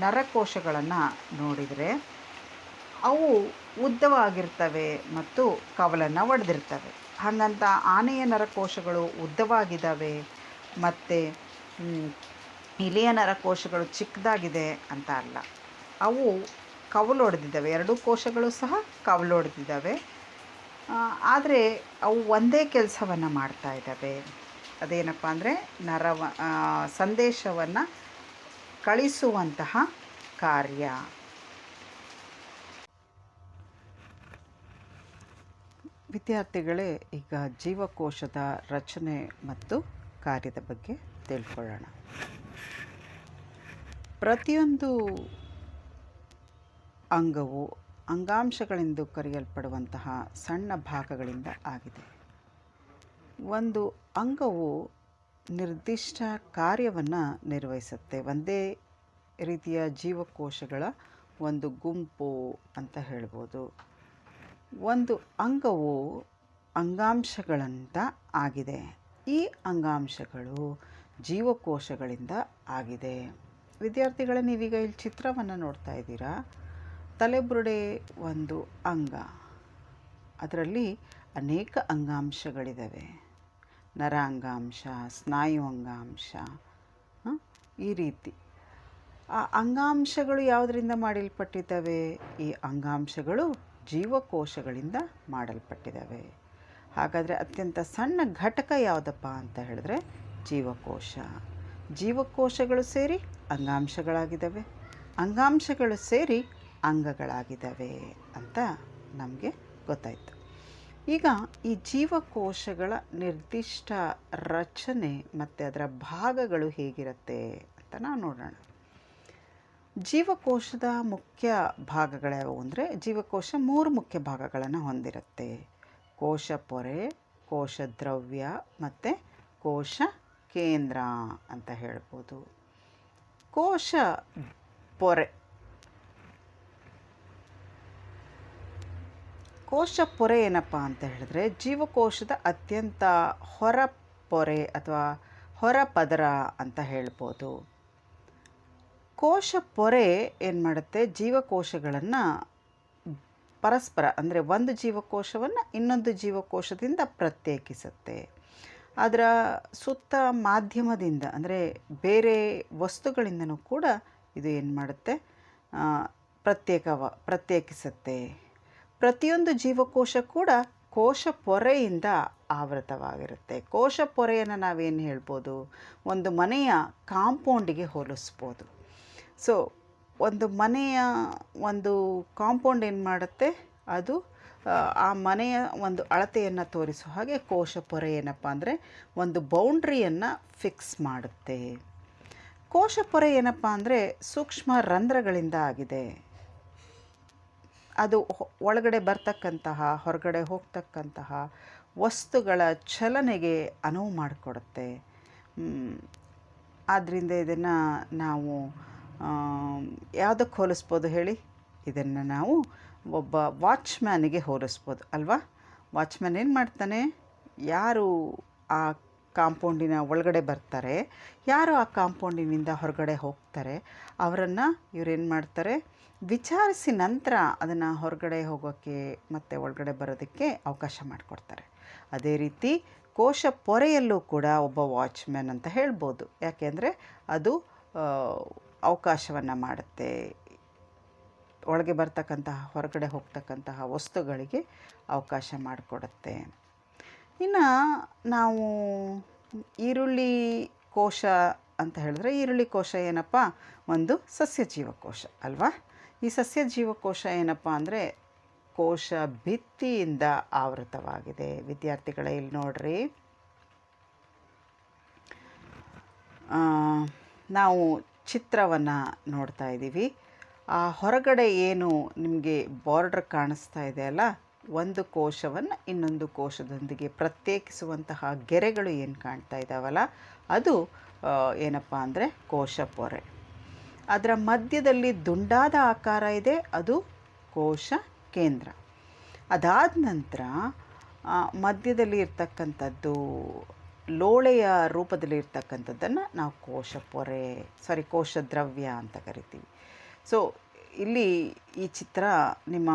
ನರಕೋಶಗಳನ್ನು ನೋಡಿದರೆ ಅವು ಉದ್ದವಾಗಿರ್ತವೆ ಮತ್ತು ಕವಲನ್ನು ಒಡೆದಿರ್ತವೆ. ಹಾಗಂತ ಆನೆಯ ನರಕೋಶಗಳು ಉದ್ದವಾಗಿದ್ದಾವೆ ಮತ್ತು ಇಲಿಯ ನರಕೋಶಗಳು ಚಿಕ್ಕದಾಗಿದೆ ಅಂತ ಅಲ್ಲ. ಅವು ಕವಲೊಡೆದಿದ್ದಾವೆ, ಎರಡೂ ಕೋಶಗಳು ಸಹ ಕವಲೊಡೆದಿದ್ದಾವೆ. ಆದರೆ ಅವು ಒಂದೇ ಕೆಲಸವನ್ನು ಮಾಡ್ತಾ ಇದ್ದಾವೆ. ಅದೇನಪ್ಪ ಅಂದರೆ ಸಂದೇಶವನ್ನು ಕಳಿಸುವಂತಹ ಕಾರ್ಯ. ವಿದ್ಯಾರ್ಥಿಗಳೇ, ಈಗ ಜೀವಕೋಶದ ರಚನೆ ಮತ್ತು ಕಾರ್ಯದ ಬಗ್ಗೆ ತಿಳ್ಕೊಳ್ಳೋಣ. ಪ್ರತಿಯೊಂದು ಅಂಗವು ಅಂಗಾಂಶಗಳೆಂದು ಕರೆಯಲ್ಪಡುವಂತಹ ಸಣ್ಣ ಭಾಗಗಳಿಂದ ಆಗಿದೆ. ಒಂದು ಅಂಗವು ನಿರ್ದಿಷ್ಟ ಕಾರ್ಯವನ್ನು ನಿರ್ವಹಿಸುತ್ತೆ. ಒಂದೇ ರೀತಿಯ ಜೀವಕೋಶಗಳ ಒಂದು ಗುಂಪು ಅಂತ ಹೇಳ್ಬೋದು. ಒಂದು ಅಂಗವು ಅಂಗಾಂಶಗಳಿಂದ ಆಗಿದೆ. ಈ ಅಂಗಾಂಶಗಳು ಜೀವಕೋಶಗಳಿಂದ ಆಗಿದೆ. ವಿದ್ಯಾರ್ಥಿಗಳೇ, ನೀವೀಗ ಇಲ್ಲಿ ಚಿತ್ರವನ್ನು ನೋಡ್ತಾ ಇದ್ದೀರಾ. ತಲೆಬುರುಡೆ ಒಂದು ಅಂಗ. ಅದರಲ್ಲಿ ಅನೇಕ ಅಂಗಾಂಶಗಳಿದ್ದಾವೆ. ನರಾಂಗಾಂಶ, ಸ್ನಾಯು ಅಂಗಾಂಶ, ಈ ರೀತಿ. ಆ ಅಂಗಾಂಶಗಳು ಯಾವುದರಿಂದ ಮಾಡಲ್ಪಟ್ಟಿದ್ದಾವೆ? ಈ ಅಂಗಾಂಶಗಳು ಜೀವಕೋಶಗಳಿಂದ ಮಾಡಲ್ಪಟ್ಟಿದ್ದಾವೆ. ಹಾಗಾದರೆ ಅತ್ಯಂತ ಸಣ್ಣ ಘಟಕ ಯಾವುದಪ್ಪ ಅಂತ ಹೇಳಿದ್ರೆ ಜೀವಕೋಶ. ಜೀವಕೋಶಗಳು ಸೇರಿ ಅಂಗಾಂಶಗಳಾಗಿದ್ದಾವೆ, ಅಂಗಾಂಶಗಳು ಸೇರಿ ಅಂಗಗಳಾಗಿದ್ದಾವೆ ಅಂತ ನಮಗೆ ಗೊತ್ತಾಯಿತು. ಈಗ ಈ ಜೀವಕೋಶಗಳ ನಿರ್ದಿಷ್ಟ ರಚನೆ ಮತ್ತು ಅದರ ಭಾಗಗಳು ಹೇಗಿರುತ್ತೆ ಅಂತ ನಾವು ನೋಡೋಣ. ಜೀವಕೋಶದ ಮುಖ್ಯ ಭಾಗಗಳ್ಯಾವು ಅಂದರೆ, ಜೀವಕೋಶ 3 ಮುಖ್ಯ ಭಾಗಗಳನ್ನು ಹೊಂದಿರುತ್ತೆ. ಕೋಶ ಪೊರೆ, ಕೋಶ ದ್ರವ್ಯ ಮತ್ತು ಕೋಶ ಕೇಂದ್ರ ಅಂತ ಹೇಳ್ಬೋದು. ಕೋಶ ಪೊರೆ. ಕೋಶ ಪೊರೆ ಏನಪ್ಪ ಅಂತ ಹೇಳಿದ್ರೆ ಜೀವಕೋಶದ ಅತ್ಯಂತ ಹೊರ ಪೊರೆ ಅಥವಾ ಹೊರ ಪದರ ಅಂತ ಹೇಳ್ಬೋದು. ಕೋಶ ಪೊರೆ ಏನು ಮಾಡುತ್ತೆ? ಜೀವಕೋಶಗಳನ್ನು ಪರಸ್ಪರ ಅಂದರೆ ಒಂದು ಜೀವಕೋಶವನ್ನು ಇನ್ನೊಂದು ಜೀವಕೋಶದಿಂದ ಪ್ರತ್ಯೇಕಿಸುತ್ತೆ. ಅದರ ಸುತ್ತ ಮಾಧ್ಯಮದಿಂದ ಅಂದರೆ ಬೇರೆ ವಸ್ತುಗಳಿಂದನೂ ಕೂಡ ಇದು ಏನು ಮಾಡುತ್ತೆ? ಪ್ರತ್ಯೇಕಿಸುತ್ತೆ. ಪ್ರತಿಯೊಂದು ಜೀವಕೋಶ ಕೂಡ ಕೋಶ ಪೊರೆಯಿಂದ ಆವೃತವಾಗಿರುತ್ತೆ. ಕೋಶ ಪೊರೆಯನ್ನು ನಾವೇನು ಹೇಳ್ಬೋದು? ಒಂದು ಮನೆಯ ಕಾಂಪೌಂಡಿಗೆ ಹೋಲಿಸ್ಬೋದು. ಸೊ ಒಂದು ಮನೆಯ ಒಂದು ಕಾಂಪೌಂಡ್ ಏನು ಮಾಡುತ್ತೆ? ಅದು ಆ ಮನೆಯ ಒಂದು ಅಳತೆಯನ್ನು ತೋರಿಸೋ ಹಾಗೆ ಕೋಶ ಪೊರೆ ಏನಪ್ಪ ಅಂದರೆ ಒಂದು ಬೌಂಡ್ರಿಯನ್ನು ಫಿಕ್ಸ್ ಮಾಡುತ್ತೆ. ಕೋಶ ಪೊರೆ ಏನಪ್ಪ ಅಂದರೆ ಸೂಕ್ಷ್ಮ ರಂಧ್ರಗಳಿಂದ ಆಗಿದೆ. ಅದು ಒಳಗಡೆ ಬರ್ತಕ್ಕಂತಹ ಹೊರಗಡೆ ಹೋಗ್ತಕ್ಕಂತಹ ವಸ್ತುಗಳ ಚಲನೆಗೆ ಅನುವು ಮಾಡಿಕೊಡುತ್ತೆ. ಆದ್ದರಿಂದ ಇದನ್ನು ನಾವು ಯಾವುದಕ್ಕೆ ಹೋಲಿಸ್ಬೋದು ಹೇಳಿ? ಇದನ್ನು ನಾವು ಒಬ್ಬ ವಾಚ್ಮ್ಯಾನಿಗೆ ಹೋಲಿಸ್ಬೋದು ಅಲ್ವಾ? ವಾಚ್ಮ್ಯಾನ್ ಏನು ಮಾಡ್ತಾನೆ? ಯಾರು ಆ ಕಾಂಪೌಂಡಿನ ಒಳಗಡೆ ಬರ್ತಾರೆ, ಯಾರು ಆ ಕಾಂಪೌಂಡಿನಿಂದ ಹೊರಗಡೆ ಹೋಗ್ತಾರೆ, ಅವರನ್ನು ಇವರೇನು ಮಾಡ್ತಾರೆ? ವಿಚಾರಿಸಿ ನಂತರ ಅದನ್ನು ಹೊರಗಡೆ ಹೋಗೋಕ್ಕೆ ಮತ್ತು ಒಳಗಡೆ ಬರೋದಕ್ಕೆ ಅವಕಾಶ ಮಾಡಿಕೊಡ್ತಾರೆ. ಅದೇ ರೀತಿ ಕೋಶ ಪೊರೆಯಲ್ಲೂ ಕೂಡ ಒಬ್ಬ ವಾಚ್ಮ್ಯಾನ್ ಅಂತ ಹೇಳ್ಬೋದು. ಯಾಕೆಂದರೆ ಅದು ಅವಕಾಶವನ್ನು ಮಾಡುತ್ತೆ. ಒಳಗೆ ಬರ್ತಕ್ಕಂತಹ ಹೊರಗಡೆ ಹೋಗ್ತಕ್ಕಂತಹ ವಸ್ತುಗಳಿಗೆ ಅವಕಾಶ ಮಾಡಿಕೊಡುತ್ತೆ. ಇನ್ನು ನಾವು ಈರುಳ್ಳಿ ಕೋಶ ಅಂತ ಹೇಳಿದ್ರೆ ಈರುಳ್ಳಿ ಕೋಶ ಏನಪ್ಪ, ಒಂದು ಸಸ್ಯ ಜೀವಕೋಶ ಅಲ್ವಾ. ಈ ಸಸ್ಯ ಜೀವಕೋಶ ಏನಪ್ಪ ಅಂದರೆ ಕೋಶ ಭಿತ್ತಿಯಿಂದ ಆವೃತವಾಗಿದೆ. ವಿದ್ಯಾರ್ಥಿಗಳೇ ಇಲ್ಲಿ ನೋಡ್ರಿ, ನಾವು ಚಿತ್ರವನ್ನು ನೋಡ್ತಾ ಇದ್ದೀವಿ. ಆ ಹೊರಗಡೆ ಏನು ನಿಮಗೆ ಬಾರ್ಡ್ರ್ ಕಾಣಿಸ್ತಾ ಇದೆ ಅಲ್ಲ, ಒಂದು ಕೋಶವನ್ನು ಇನ್ನೊಂದು ಕೋಶದೊಂದಿಗೆ ಪ್ರತ್ಯೇಕಿಸುವಂತಹ ಗೆರೆಗಳು ಏನು ಕಾಣ್ತಾ ಇದ್ದಾವಲ್ಲ, ಅದು ಏನಪ್ಪ ಅಂದರೆ ಕೋಶ ಪೊರೆ. ಅದರ ಮಧ್ಯದಲ್ಲಿ ದುಂಡಾದ ಆಕಾರ ಇದೆ, ಅದು ಕೋಶ ಕೇಂದ್ರ. ಅದಾದ ನಂತರ ಮಧ್ಯದಲ್ಲಿ ಇರ್ತಕ್ಕಂಥದ್ದು ಲೋಳೆಯ ರೂಪದಲ್ಲಿ ಇರ್ತಕ್ಕಂಥದ್ದನ್ನು ನಾವು ಕೋಶ ದ್ರವ್ಯ ಅಂತ ಕರಿತೀವಿ. ಸೊ ಇಲ್ಲಿ ಈ ಚಿತ್ರ ನಿಮ್ಮ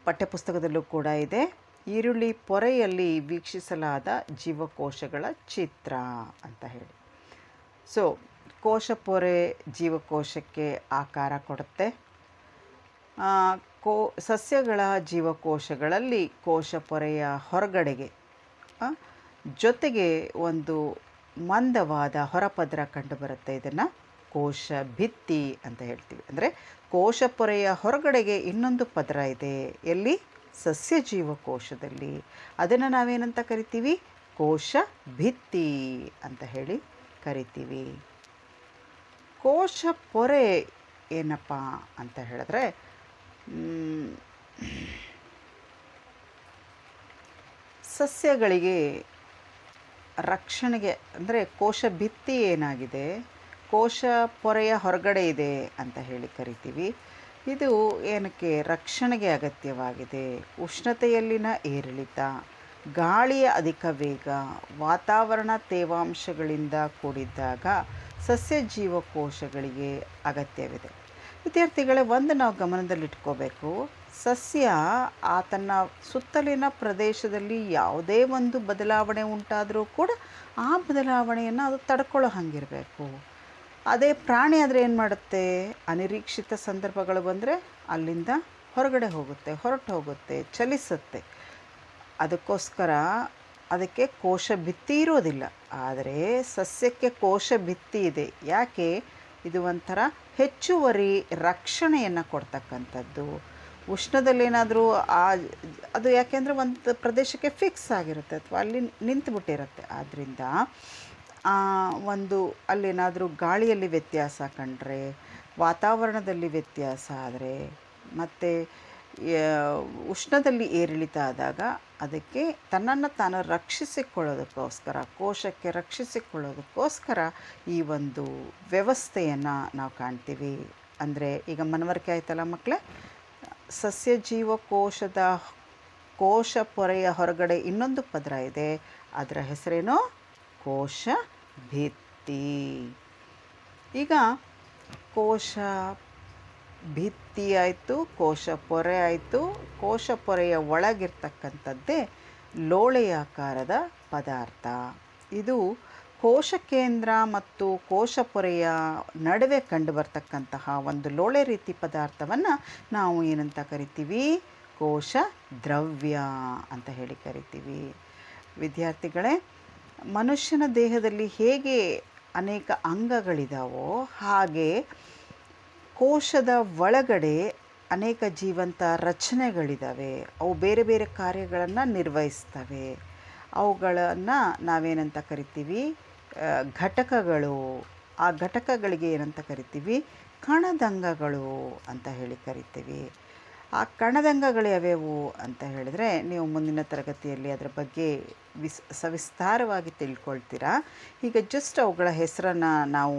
ಪಠ್ಯಪುಸ್ತಕದಲ್ಲೂ ಕೂಡ ಇದೆ. ಈರುಳ್ಳಿ ಪೊರೆಯಲ್ಲಿ ವೀಕ್ಷಿಸಲಾದ ಜೀವಕೋಶಗಳ ಚಿತ್ರ ಅಂತ ಹೇಳಿ. ಸೊ ಕೋಶ ಪೊರೆ ಜೀವಕೋಶಕ್ಕೆ ಆಕಾರ ಕೊಡುತ್ತೆ. ಸಸ್ಯಗಳ ಜೀವಕೋಶಗಳಲ್ಲಿ ಕೋಶ ಪೊರೆಯ ಹೊರಗಡೆಗೆ ಜೊತೆಗೆ ಒಂದು ಮಂದವಾದ ಹೊರಪದರ ಕಂಡುಬರುತ್ತೆ. ಇದನ್ನು ಕೋಶ ಭಿತ್ತಿ ಅಂತ ಹೇಳ್ತೀವಿ. ಅಂದರೆ ಕೋಶ ಪೊರೆಯ ಹೊರಗಡೆಗೆ ಇನ್ನೊಂದು ಪದರ ಇದೆ. ಎಲ್ಲಿ? ಸಸ್ಯ ಜೀವಕೋಶದಲ್ಲಿ. ಅದನ್ನು ನಾವೇನಂತ ಕರಿತೀವಿ? ಕೋಶ ಭಿತ್ತಿ ಅಂತ ಹೇಳಿ ಕರಿತೀವಿ. ಕೋಶ ಪೊರೆ ಏನಪ್ಪ ಅಂತ ಹೇಳಿದ್ರೆ ಸಸ್ಯಗಳಿಗೆ ರಕ್ಷಣೆಗೆ, ಅಂದರೆ ಕೋಶ ಭಿತ್ತಿ ಏನಾಗಿದೆ ಕೋಶ ಪೊರೆಯ ಹೊರಗಡೆ ಇದೆ ಅಂತ ಹೇಳಿ ಕರಿತೀವಿ. ಇದು ಏನಕ್ಕೆ? ರಕ್ಷಣೆಗೆ ಅಗತ್ಯವಾಗಿದೆ. ಉಷ್ಣತೆಯಲ್ಲಿನ ಏರಿಳಿತ, ಗಾಳಿಯ ಅಧಿಕ ವೇಗ, ವಾತಾವರಣ ತೇವಾಂಶಗಳಿಂದ ಕೂಡಿದ್ದಾಗ ಸಸ್ಯ ಜೀವಕೋಶಗಳಿಗೆ ಅಗತ್ಯವಿದೆ. ವಿದ್ಯಾರ್ಥಿಗಳೇ, ಒಂದು ನಾವು ಗಮನದಲ್ಲಿಟ್ಕೋಬೇಕು, ಸಸ್ಯ ತನ್ನ ಸುತ್ತಲಿನ ಪ್ರದೇಶದಲ್ಲಿ ಯಾವುದೇ ಒಂದು ಬದಲಾವಣೆ ಉಂಟಾದರೂ ಕೂಡ ಆ ಬದಲಾವಣೆಯನ್ನು ಅದು ತಡ್ಕೊಳ್ಳೋ ಹಾಗಿರಬೇಕು. ಅದೇ ಪ್ರಾಣಿ ಆದರೆ ಏನು ಮಾಡುತ್ತೆ? ಅನಿರೀಕ್ಷಿತ ಸಂದರ್ಭಗಳು ಬಂದರೆ ಅಲ್ಲಿಂದ ಹೊರಗಡೆ ಹೋಗುತ್ತೆ, ಹೊರಟು ಹೋಗುತ್ತೆ, ಚಲಿಸುತ್ತೆ. ಅದಕ್ಕೋಸ್ಕರ ಅದಕ್ಕೆ ಕೋಶ ಭಿತ್ತಿ ಇರೋದಿಲ್ಲ. ಆದರೆ ಸಸ್ಯಕ್ಕೆ ಕೋಶ ಭಿತ್ತಿ ಇದೆ. ಯಾಕೆ? ಇದು ಒಂಥರ ಹೆಚ್ಚುವರಿ ರಕ್ಷಣೆಯನ್ನು ಕೊಡ್ತಕ್ಕಂಥದ್ದು. ಉಷ್ಣದಲ್ಲೇನಾದರೂ ಅದು ಯಾಕೆಂದರೆ ಒಂದು ಪ್ರದೇಶಕ್ಕೆ ಫಿಕ್ಸ್ ಆಗಿರುತ್ತೆ ಅಥವಾ ಅಲ್ಲಿ ನಿಂತುಬಿಟ್ಟಿರುತ್ತೆ. ಆದ್ದರಿಂದ ಒಂದು ಅಲ್ಲೇನಾದರೂ ಗಾಳಿಯಲ್ಲಿ ವ್ಯತ್ಯಾಸ ಕಂಡ್ರೆ, ವಾತಾವರಣದಲ್ಲಿ ವ್ಯತ್ಯಾಸ ಆದರೆ, ಮತ್ತು ಉಷ್ಣದಲ್ಲಿ ಏರಿಳಿತ ಆದಾಗ ಅದಕ್ಕೆ ತನ್ನನ್ನು ತಾನು ರಕ್ಷಿಸಿಕೊಳ್ಳೋದಕ್ಕೋಸ್ಕರ, ಕೋಶಕ್ಕೆ ರಕ್ಷಿಸಿಕೊಳ್ಳೋದಕ್ಕೋಸ್ಕರ ಈ ಒಂದು ವ್ಯವಸ್ಥೆಯನ್ನು ನಾವು ಕಾಣ್ತೀವಿ. ಅಂದರೆ ಈಗ ಮನವರಿಕೆ ಆಯ್ತಲ್ಲ ಮಕ್ಕಳೇ? ಸಸ್ಯ ಜೀವಕೋಶದ ಕೋಶ ಪೊರೆಯ ಹೊರಗಡೆ ಇನ್ನೊಂದು ಪದರ ಇದೆ, ಅದರ ಹೆಸರೇನು? ಕೋಶ ಭಿತ್ತಿ. ಈಗ ಕೋಶ ಭಿತ್ತಿ ಆಯಿತು, ಕೋಶ ಪೊರೆ ಆಯಿತು. ಕೋಶ ಪೊರೆಯ ಒಳಗಿರ್ತಕ್ಕಂಥದ್ದೇ ಲೋಳೆಯಾಕಾರದ ಪದಾರ್ಥ. ಇದು ಕೋಶ ಕೇಂದ್ರ ಮತ್ತು ಕೋಶ ಪೊರೆಯ ನಡುವೆ ಕಂಡುಬರ್ತಕ್ಕಂತಹ ಒಂದು ಲೋಳೆ ರೀತಿ ಪದಾರ್ಥವನ್ನು ನಾವು ಏನಂತ ಕರಿತೀವಿ? ಕೋಶ ದ್ರವ್ಯ ಅಂತ ಹೇಳಿ ಕರಿತೀವಿ. ವಿದ್ಯಾರ್ಥಿಗಳೇ, ಮನುಷ್ಯನ ದೇಹದಲ್ಲಿ ಹೇಗೆ ಅನೇಕ ಅಂಗಗಳಿದಾವೋ ಹಾಗೆ ಕೋಶದ ಒಳಗಡೆ ಅನೇಕ ಜೀವಂತ ರಚನೆಗಳಿದ್ದಾವೆ. ಅವು ಬೇರೆ ಬೇರೆ ಕಾರ್ಯಗಳನ್ನು ನಿರ್ವಹಿಸ್ತವೆ. ಅವುಗಳನ್ನು ನಾವೇನಂತ ಕರಿತೀವಿ? ಘಟಕಗಳು. ಆ ಘಟಕಗಳಿಗೆ ಏನಂತ ಕರಿತೀವಿ? ಕಣದಂಗಗಳು ಅಂತ ಹೇಳಿ ಕರಿತೀವಿ. ಆ ಕಣದಂಗಗಳು ಯಾವ್ಯಾವು ಅಂತ ಹೇಳಿದ್ರೆ ನೀವು ಮುಂದಿನ ತರಗತಿಯಲ್ಲಿ ಅದರ ಬಗ್ಗೆ ಸವಿಸ್ತಾರವಾಗಿ ತಿಳ್ಕೊಳ್ತೀರಾ. ಈಗ ಜಸ್ಟ್ ಅವುಗಳ ಹೆಸರನ್ನು ನಾವು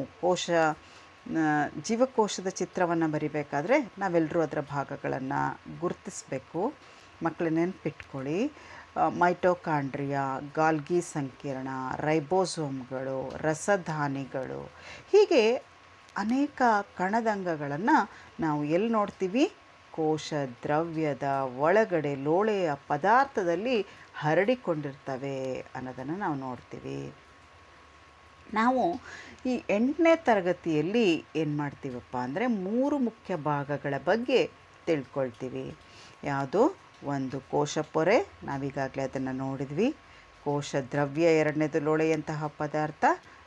ಜೀವಕೋಶದ ಚಿತ್ರವನ್ನು ಬರಿಬೇಕಾದ್ರೆ ನಾವೆಲ್ಲರೂ ಅದರ ಭಾಗಗಳನ್ನು ಗುರುತಿಸಬೇಕು. ಮಕ್ಕಳು ನೆನಪಿಟ್ಕೊಳ್ಳಿ. ಮೈಟೋಕಾಂಡ್ರಿಯಾ, ಗಾಲ್ಗಿ ಸಂಕೀರ್ಣ, ರೈಬೋಸೋಮ್ಗಳು, ರಸಧಾನಿಗಳು, ಹೀಗೆ ಅನೇಕ ಕಣದಂಗಗಳನ್ನು ನಾವು ಎಲ್ಲಿ ನೋಡ್ತೀವಿ? ಕೋಶ ದ್ರವ್ಯದ ಒಳಗಡೆ ಲೋಳೆಯ ಪದಾರ್ಥದಲ್ಲಿ ಹರಡಿಕೊಂಡಿರ್ತವೆ ಅನ್ನೋದನ್ನು ನಾವು ನೋಡ್ತೀವಿ. ನಾವು ಈ 8ನೇ ತರಗತಿಯಲ್ಲಿ ಏನು ಮಾಡ್ತೀವಪ್ಪ ಅಂದರೆ 3 ಮುಖ್ಯ ಭಾಗಗಳ ಬಗ್ಗೆ ತಿಳ್ಕೊಳ್ತೀವಿ. ಯಾವುದು? ಒಂದು ಕೋಶ ಪೊರೆ, ನಾವೀಗಾಗಲೇ ಅದನ್ನು ನೋಡಿದ್ವಿ. ಕೋಶ ದ್ರವ್ಯ, ಎರಡನೇದು ಲೋಳೆಯಂತಹ ಪದಾರ್ಥ.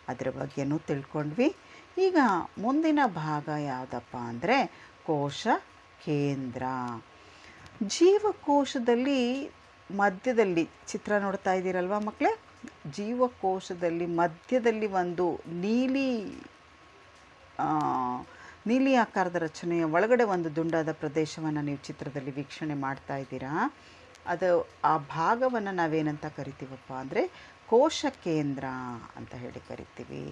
ಅದರ ಬಗ್ಗೆನೂ ತಿಳ್ಕೊಂಡ್ವಿ. ಈಗ ಮುಂದಿನ ಭಾಗ ಯಾವುದಪ್ಪ ಅಂದರೆ ಕೋಶ ಕೇಂದ್ರ. ಜೀವಕೋಶದಲ್ಲಿ ಮಧ್ಯದಲ್ಲಿ ಚಿತ್ರ ನೋಡ್ತಾ ಇದ್ದೀರಲ್ವ ಮಕ್ಕಳೇ, ಜೀವಕೋಶದಲ್ಲಿ ಮಧ್ಯದಲ್ಲಿ ಒಂದು ನೀಲಿ ಆಕಾರದ ರಚನೆಯ ಒಳಗಡೆ ಒಂದು ದುಂಡಾದ ಪ್ರದೇಶವನ್ನು ನೀವು ಚಿತ್ರದಲ್ಲಿ ವೀಕ್ಷಣೆ ಮಾಡ್ತಾ ಇದ್ದೀರಾ. ಅದು ಆ ಭಾಗವನ್ನು ನಾವೇನಂತ ಕರಿತೀವಪ್ಪ ಅಂದರೆ ಕೋಶ ಕೇಂದ್ರ ಅಂತ ಹೇಳಿ ಕರಿತೀವಿ.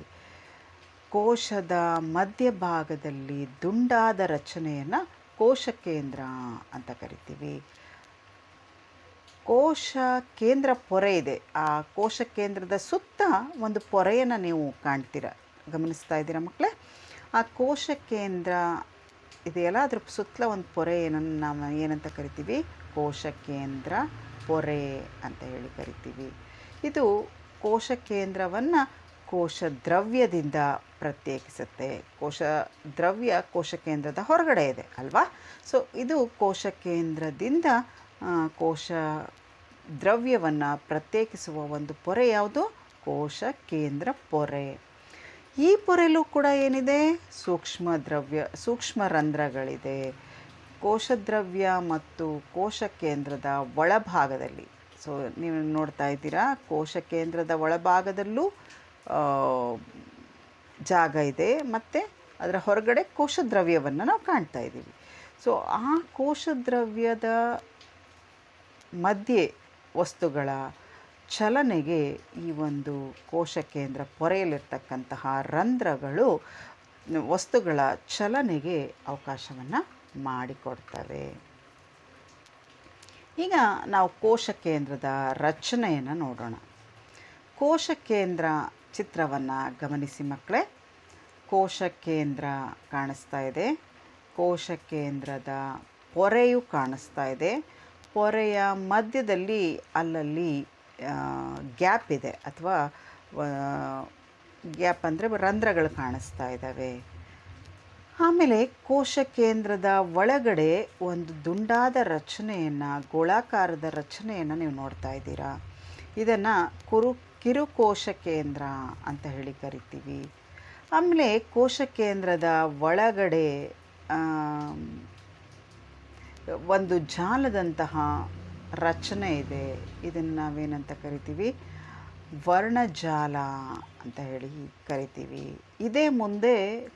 ಕೋಶದ ಮಧ್ಯಭಾಗದಲ್ಲಿ ದುಂಡಾದ ರಚನೆಯನ್ನು ಕೋಶ ಕೇಂದ್ರ ಅಂತ ಕರಿತೀವಿ. ಕೋಶ ಕೇಂದ್ರ ಪೊರೆ ಇದೆ. ಆ ಕೋಶ ಕೇಂದ್ರದ ಸುತ್ತ ಒಂದು ಪೊರೆಯನ್ನು ನೀವು ಕಾಣ್ತೀರ, ಗಮನಿಸ್ತಾ ಇದ್ದೀರಾ ಮಕ್ಕಳೇ. ಆ ಕೋಶ ಕೇಂದ್ರ ಇದೆಯಲ್ಲ, ಅದ್ರ ಸುತ್ತಲ ಒಂದು ಪೊರೆ ನಾವು ಏನಂತ ಕರಿತೀವಿ, ಕೋಶ ಕೇಂದ್ರ ಪೊರೆ ಅಂತ ಹೇಳಿ ಕರಿತೀವಿ. ಇದು ಕೋಶ ಕೇಂದ್ರವನ್ನು ಕೋಶ ದ್ರವ್ಯದಿಂದ ಪ್ರತ್ಯೇಕಿಸುತ್ತೆ. ಕೋಶ ದ್ರವ್ಯ ಕೋಶ ಕೇಂದ್ರದ ಹೊರಗಡೆ ಇದೆ ಅಲ್ವಾ. ಸೊ ಇದು ಕೋಶ ಕೇಂದ್ರದಿಂದ ಕೋಶ ದ್ರವ್ಯವನ್ನು ಪ್ರತ್ಯೇಕಿಸುವ ಒಂದು ಪೊರೆ ಯಾವುದು, ಕೋಶ ಕೇಂದ್ರ ಪೊರೆ. ಈ ಪೊರೆಯಲ್ಲೂ ಕೂಡ ಏನಿದೆ, ಸೂಕ್ಷ್ಮ ರಂಧ್ರಗಳಿದೆ. ಕೋಶದ್ರವ್ಯ ಮತ್ತು ಕೋಶ ಕೇಂದ್ರದ ಒಳಭಾಗದಲ್ಲಿ, ಸೊ ನೀವು ನೋಡ್ತಾ ಇದ್ದೀರಾ, ಕೋಶ ಕೇಂದ್ರದ ಒಳಭಾಗದಲ್ಲೂ ಜಾಗ ಇದೆ ಮತ್ತು ಅದರ ಹೊರಗಡೆ ಕೋಶದ್ರವ್ಯವನ್ನು ನಾವು ಕಾಣ್ತಾ ಇದ್ದೀವಿ. ಸೊ ಆ ಕೋಶದ್ರವ್ಯದ ಮಧ್ಯೆ ವಸ್ತುಗಳ ಚಲನೆಗೆ ಈ ಒಂದು ಕೋಶ ಕೇಂದ್ರ ಪೊರೆಯಲ್ಲಿರ್ತಕ್ಕಂತಹ ರಂಧ್ರಗಳು ವಸ್ತುಗಳ ಚಲನೆಗೆ ಅವಕಾಶವನ್ನು ಮಾಡಿಕೊಡ್ತವೆ. ಈಗ ನಾವು ಕೋಶ ಕೇಂದ್ರದ ರಚನೆಯನ್ನು ನೋಡೋಣ. ಕೋಶ ಕೇಂದ್ರ ಚಿತ್ರವನ್ನು ಗಮನಿಸಿ ಮಕ್ಕಳೇ. ಕೋಶ ಕೇಂದ್ರ ಕಾಣಿಸ್ತಾ ಇದೆ, ಕೋಶ ಕೇಂದ್ರದ ಪೊರೆಯು ಕಾಣಿಸ್ತಾ ಇದೆ. ಪೊರೆಯ ಮಧ್ಯದಲ್ಲಿ ಅಲ್ಲಲ್ಲಿ ಗ್ಯಾಪ್ ಇದೆ, ಅಥವಾ ಗ್ಯಾಪ್ ಅಂದರೆ ರಂಧ್ರಗಳು ಕಾಣಿಸ್ತಾ ಇದ್ದಾವೆ. ಆಮೇಲೆ ಕೋಶ ಕೇಂದ್ರದ ಒಳಗಡೆ ಒಂದು ದುಂಡಾದ ರಚನೆಯನ್ನು, ಗೋಳಾಕಾರದ ರಚನೆಯನ್ನು ನೀವು ನೋಡ್ತಾ ಇದ್ದೀರಾ. ಇದನ್ನು ಕಿರುಕೋಶ ಕೇಂದ್ರ ಅಂತ ಹೇಳಿ ಕರಿತೀವಿ. ಆಮೇಲೆ ಕೋಶ ಕೇಂದ್ರದ ಒಳಗಡೆ ಒಂದು ಜಾಲದಂತಹ ರಚನೆ ಇದೆ. ಇದನ್ನು ನಾವೇನಂತ ಕರಿತೀವಿ, ವರ್ಣಜಾಲ ಅಂತ ಹೇಳಿ ಕರಿತೀವಿ. ಇದೇ ಮುಂದೆ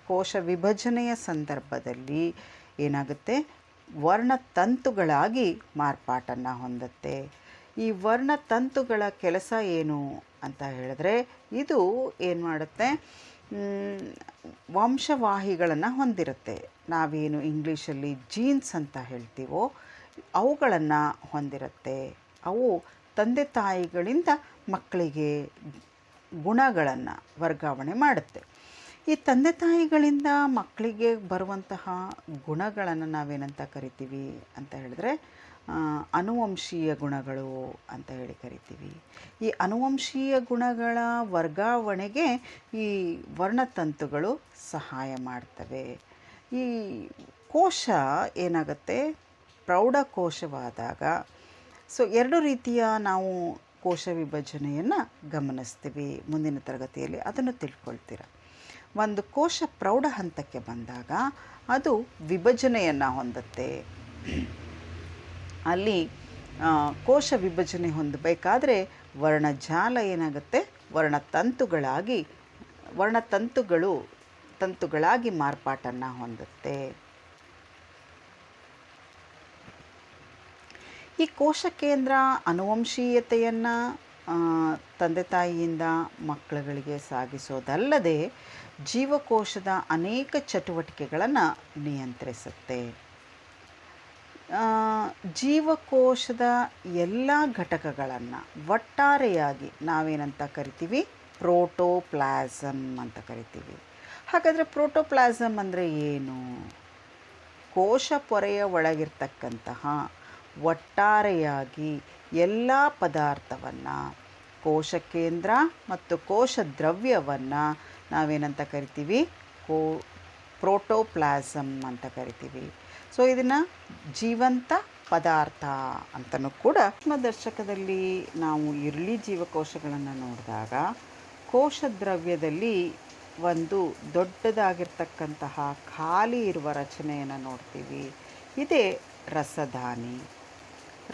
ಕೋಶ ವಿಭಜನೆಯ ಸಂದರ್ಭದಲ್ಲಿ ಏನಾಗುತ್ತೆ, ವರ್ಣತಂತುಗಳಾಗಿ ಮಾರ್ಪಾಟನ್ನು ಹೊಂದುತ್ತೆ. ಈ ವರ್ಣತಂತುಗಳ ಕೆಲಸ ಏನು ಅಂತ ಹೇಳಿದ್ರೆ, ಇದು ಏನು ಮಾಡುತ್ತೆ, ವಂಶವಾಹಿಗಳನ್ನು ಹೊಂದಿರುತ್ತೆ. ನಾವೇನು ಇಂಗ್ಲೀಷಲ್ಲಿ ಜೀನ್ಸ್ ಅಂತ ಹೇಳ್ತೀವೋ ಅವುಗಳನ್ನು ಹೊಂದಿರುತ್ತೆ. ಅವು ತಂದೆ ತಾಯಿಗಳಿಂದ ಮಕ್ಕಳಿಗೆ ಗುಣಗಳನ್ನು ವರ್ಗಾವಣೆ ಮಾಡುತ್ತೆ. ಈ ತಂದೆ ತಾಯಿಗಳಿಂದ ಮಕ್ಕಳಿಗೆ ಬರುವಂತಹ ಗುಣಗಳನ್ನು ನಾವೇನಂತ ಕರಿತೀವಿ ಅಂತ ಹೇಳಿದ್ರೆ, ಅನುವಂಶೀಯ ಗುಣಗಳು ಅಂತ ಹೇಳಿ ಕರಿತೀವಿ. ಈ ಅನುವಂಶೀಯ ಗುಣಗಳ ವರ್ಗಾವಣೆಗೆ ಈ ವರ್ಣತಂತುಗಳು ಸಹಾಯ ಮಾಡ್ತವೆ. ಈ ಕೋಶ ಏನಾಗುತ್ತೆ, ಪ್ರೌಢಕೋಶವಾದಾಗ, ಸೊ ಎರಡು ರೀತಿಯ ನಾವು ಕೋಶ ವಿಭಜನೆಯನ್ನು ಗಮನಿಸ್ತೀವಿ. ಮುಂದಿನ ತರಗತಿಯಲ್ಲಿ ಅದನ್ನು ತಿಳ್ಕೊಳ್ತೀರ. ಒಂದು ಕೋಶ ಪ್ರೌಢ ಹಂತಕ್ಕೆ ಬಂದಾಗ ಅದು ವಿಭಜನೆಯನ್ನು ಹೊಂದುತ್ತೆ. ಅಲ್ಲಿ ಕೋಶ ವಿಭಜನೆ ಹೊಂದಬೇಕಾದ್ರೆ ವರ್ಣಜಾಲ ಏನಾಗುತ್ತೆ, ತಂತುಗಳಾಗಿ ಮಾರ್ಪಾಟನ್ನು ಹೊಂದುತ್ತೆ. ಈ ಕೋಶ ಕೇಂದ್ರ ಅನುವಂಶೀಯತೆಯನ್ನು ತಂದೆ ತಾಯಿಯಿಂದ ಮಕ್ಕಳುಗಳಿಗೆ ಸಾಗಿಸೋದಲ್ಲದೆ ಜೀವಕೋಶದ ಅನೇಕ ಚಟುವಟಿಕೆಗಳನ್ನು ನಿಯಂತ್ರಿಸುತ್ತೆ. ಜೀವಕೋಶದ ಎಲ್ಲ ಘಟಕಗಳನ್ನು ಒಟ್ಟಾರೆಯಾಗಿ ನಾವೇನಂತ ಕರಿತೀವಿ, ಪ್ರೋಟೋಪ್ಲಾಸಮ್ ಅಂತ ಕರಿತೀವಿ. ಹಾಗಾದರೆ ಪ್ರೋಟೋಪ್ಲಾಸಮ್ ಅಂದರೆ ಏನು? ಕೋಶ ಪೊರೆಯ ಒಳಗಿರ್ತಕ್ಕಂತಹ ಒಟ್ಟಾರೆಯಾಗಿ ಎಲ್ಲ ಪದಾರ್ಥವನ್ನು, ಕೋಶ ಕೇಂದ್ರ ಮತ್ತು ಕೋಶ ದ್ರವ್ಯವನ್ನು ನಾವೇನಂತ ಕರಿತೀವಿ, ಪ್ರೋಟೋಪ್ಲಾಸಮ್ ಅಂತ ಕರಿತೀವಿ. ಸೊ ಇದನ್ನು ಜೀವಂತ ಪದಾರ್ಥ ಅಂತಲೂ ಕೂಡ. ಸೂಕ್ಷ್ಮದರ್ಶಕದಲ್ಲಿ ನಾವು ಈರುಳ್ಳಿ ಜೀವಕೋಶಗಳನ್ನು ನೋಡಿದಾಗ ಕೋಶದ್ರವ್ಯದಲ್ಲಿ ಒಂದು ದೊಡ್ಡದಾಗಿರ್ತಕ್ಕಂತಹ ಖಾಲಿ ಇರುವ ರಚನೆಯನ್ನು ನೋಡ್ತೀವಿ. ಇದೇ ರಸದಾನಿ.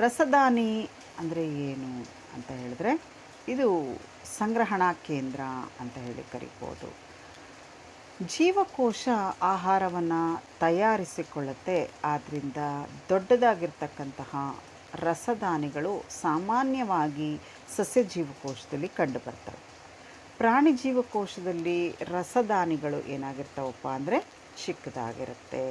ರಸದಾನಿ ಅಂದರೆ ಏನು ಅಂತ ಹೇಳಿದ್ರೆ, ಇದು ಸಂಗ್ರಹಣಾ ಕೇಂದ್ರ ಅಂತ ಹೇಳಿ ಕರಿಬೋದು. ಜೀವಕೋಶ ಆಹಾರವನ್ನು ತಯಾರಿಸಿಕೊಳ್ಳುತ್ತೆ. ಆದ್ದರಿಂದ ದೊಡ್ಡದಾಗಿರ್ತಕ್ಕಂತಹ ರಸದಾನಿಗಳು ಸಾಮಾನ್ಯವಾಗಿ ಸಸ್ಯ ಜೀವಕೋಶದಲ್ಲಿ ಕಂಡುಬರ್ತವೆ. ಪ್ರಾಣಿ ಜೀವಕೋಶದಲ್ಲಿ ರಸದಾನಿಗಳು ಏನಾಗಿರ್ತಾವಪ್ಪ ಅಂದರೆ ಚಿಕ್ಕದಾಗಿರುತ್ತೆ.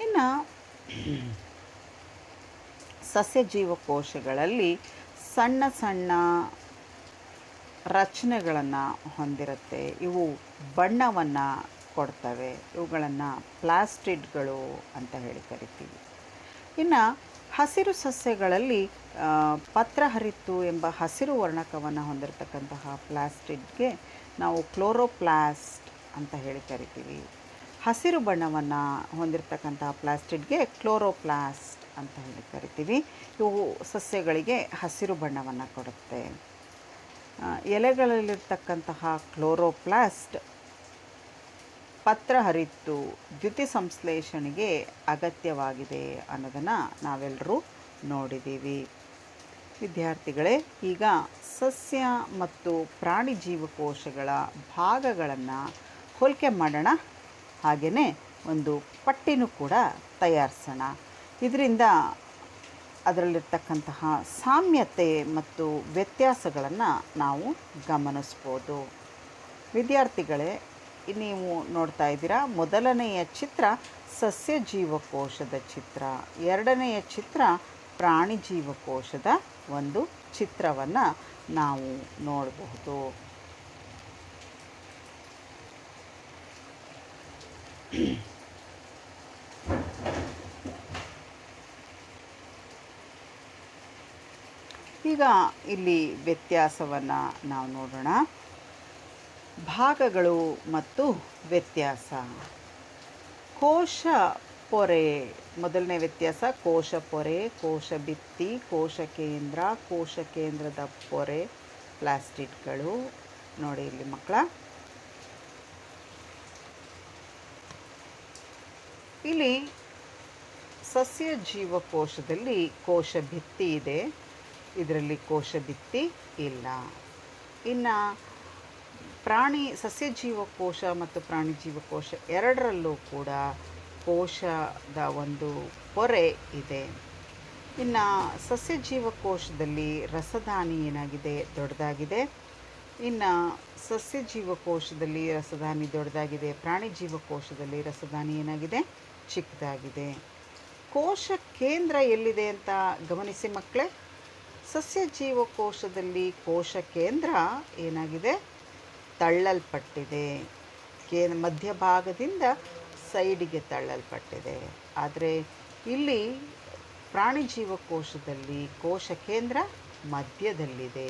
ಇನ್ನು ಸಸ್ಯ ಜೀವಕೋಶಗಳಲ್ಲಿ ಸಣ್ಣ ಸಣ್ಣ ರಚನೆಗಳನ್ನು ಹೊಂದಿರುತ್ತೆ. ಇವು ಬಣ್ಣವನ್ನು ಕೊಡ್ತವೆ. ಇವುಗಳನ್ನು ಪ್ಲಾಸ್ಟಿಡ್ಗಳು ಅಂತ ಹೇಳಿ ಕರಿತೀವಿ. ಇನ್ನು ಹಸಿರು ಸಸ್ಯಗಳಲ್ಲಿ ಪತ್ರಹರಿತ್ತು ಎಂಬ ಹಸಿರು ವರ್ಣಕವನ್ನು ಹೊಂದಿರತಕ್ಕಂತಹ ಪ್ಲಾಸ್ಟಿಡ್ಗೆ ನಾವು ಕ್ಲೋರೋಪ್ಲಾಸ್ಟ್ ಅಂತ ಹೇಳಿ ಕರಿತೀವಿ. ಹಸಿರು ಬಣ್ಣವನ್ನು ಹೊಂದಿರತಕ್ಕಂತಹ ಪ್ಲಾಸ್ಟಿಡ್ಗೆ ಕ್ಲೋರೋಪ್ಲಾಸ್ಟ್ ಅಂತ ಹೇಳಿ ಕರಿತೀವಿ. ಇವು ಸಸ್ಯಗಳಿಗೆ ಹಸಿರು ಬಣ್ಣವನ್ನು ಕೊಡುತ್ತೆ. ಎಲೆಗಳಲ್ಲಿರ್ತಕ್ಕಂತಹ ಕ್ಲೋರೋಪ್ಲಾಸ್ಟ್ ಪತ್ರಹರಿತ್ತು ದ್ಯುತಿ ಸಂಶ್ಲೇಷಣೆಗೆ ಅಗತ್ಯವಾಗಿದೆ ಅನ್ನೋದನ್ನು ನಾವೆಲ್ಲರೂ ನೋಡಿದ್ದೀವಿ. ವಿದ್ಯಾರ್ಥಿಗಳೇ, ಈಗ ಸಸ್ಯ ಮತ್ತು ಪ್ರಾಣಿ ಜೀವಕೋಶಗಳ ಭಾಗಗಳನ್ನು ಹೋಲಿಕೆ ಮಾಡೋಣ. ಹಾಗೆಯೇ ಒಂದು ಪಟ್ಟಿನೂ ಕೂಡ ತಯಾರಿಸೋಣ. ಇದರಿಂದ ಅದರಲ್ಲಿರ್ತಕ್ಕಂತಹ ಸಾಮ್ಯತೆ ಮತ್ತು ವ್ಯತ್ಯಾಸಗಳನ್ನು ನಾವು ಗಮನಿಸ್ಬೋದು. ವಿದ್ಯಾರ್ಥಿಗಳೇ, ನೀವು ನೋಡ್ತಾ ಇದ್ದೀರಾ, ಮೊದಲನೆಯ ಚಿತ್ರ ಸಸ್ಯ ಜೀವಕೋಶದ ಚಿತ್ರ, ಎರಡನೆಯ ಚಿತ್ರ ಪ್ರಾಣಿ ಜೀವಕೋಶದ ಒಂದು ಚಿತ್ರವನ್ನು ನಾವು ನೋಡಬಹುದು. ಈಗ ಇಲ್ಲಿ ವ್ಯತ್ಯಾಸವನ್ನು ನಾವು ನೋಡೋಣ. ಭಾಗಗಳು ಮತ್ತು ವ್ಯತ್ಯಾಸ. ಕೋಶ ಪೊರೆ, ಮೊದಲನೇ ವ್ಯತ್ಯಾಸ ಕೋಶ ಪೊರೆ, ಕೋಶ ಭಿತ್ತಿ, ಕೋಶ ಕೇಂದ್ರ, ಕೋಶ ಕೇಂದ್ರದ ಪೊರೆ, ಪ್ಲಾಸ್ಟಿಡ್ಗಳು. ನೋಡಿ ಇಲ್ಲಿ ಮಕ್ಕಳ, ಇಲ್ಲಿ ಸಸ್ಯ ಜೀವಕೋಶದಲ್ಲಿ ಕೋಶ ಭಿತ್ತಿ ಇದೆ, ಇದರಲ್ಲಿ ಕೋಶ ಭಿತ್ತಿ ಇಲ್ಲ. ಇನ್ನು ಸಸ್ಯ ಜೀವಕೋಶ ಮತ್ತು ಪ್ರಾಣಿ ಜೀವಕೋಶ ಎರಡರಲ್ಲೂ ಕೂಡ ಕೋಶದ ಒಂದು ಪೊರೆ ಇದೆ. ಇನ್ನು ಸಸ್ಯ ಜೀವಕೋಶದಲ್ಲಿ ರಸದಾನಿ ಏನಾಗಿದೆ, ದೊಡ್ಡದಾಗಿದೆ. ಇನ್ನು ಸಸ್ಯ ಜೀವಕೋಶದಲ್ಲಿ ರಸದಾನಿ ದೊಡ್ಡದಾಗಿದೆ, ಪ್ರಾಣಿ ಜೀವಕೋಶದಲ್ಲಿ ರಸದಾನಿ ಏನಾಗಿದೆ, ಚಿಕ್ಕದಾಗಿದೆ. ಕೋಶ ಕೇಂದ್ರ ಎಲ್ಲಿದೆ ಅಂತ ಗಮನಿಸಿ ಮಕ್ಕಳೇ. ಸಸ್ಯ ಜೀವಕೋಶದಲ್ಲಿ ಕೋಶ ಕೇಂದ್ರ ಏನಾಗಿದೆ, ತಳ್ಳಲ್ಪಟ್ಟಿದೆ. ಮಧ್ಯಭಾಗದಿಂದ ಸೈಡಿಗೆ ತಳ್ಳಲ್ಪಟ್ಟಿದೆ. ಆದರೆ ಇಲ್ಲಿ ಪ್ರಾಣಿ ಜೀವಕೋಶದಲ್ಲಿ ಕೋಶ ಕೇಂದ್ರ ಮಧ್ಯದಲ್ಲಿದೆ.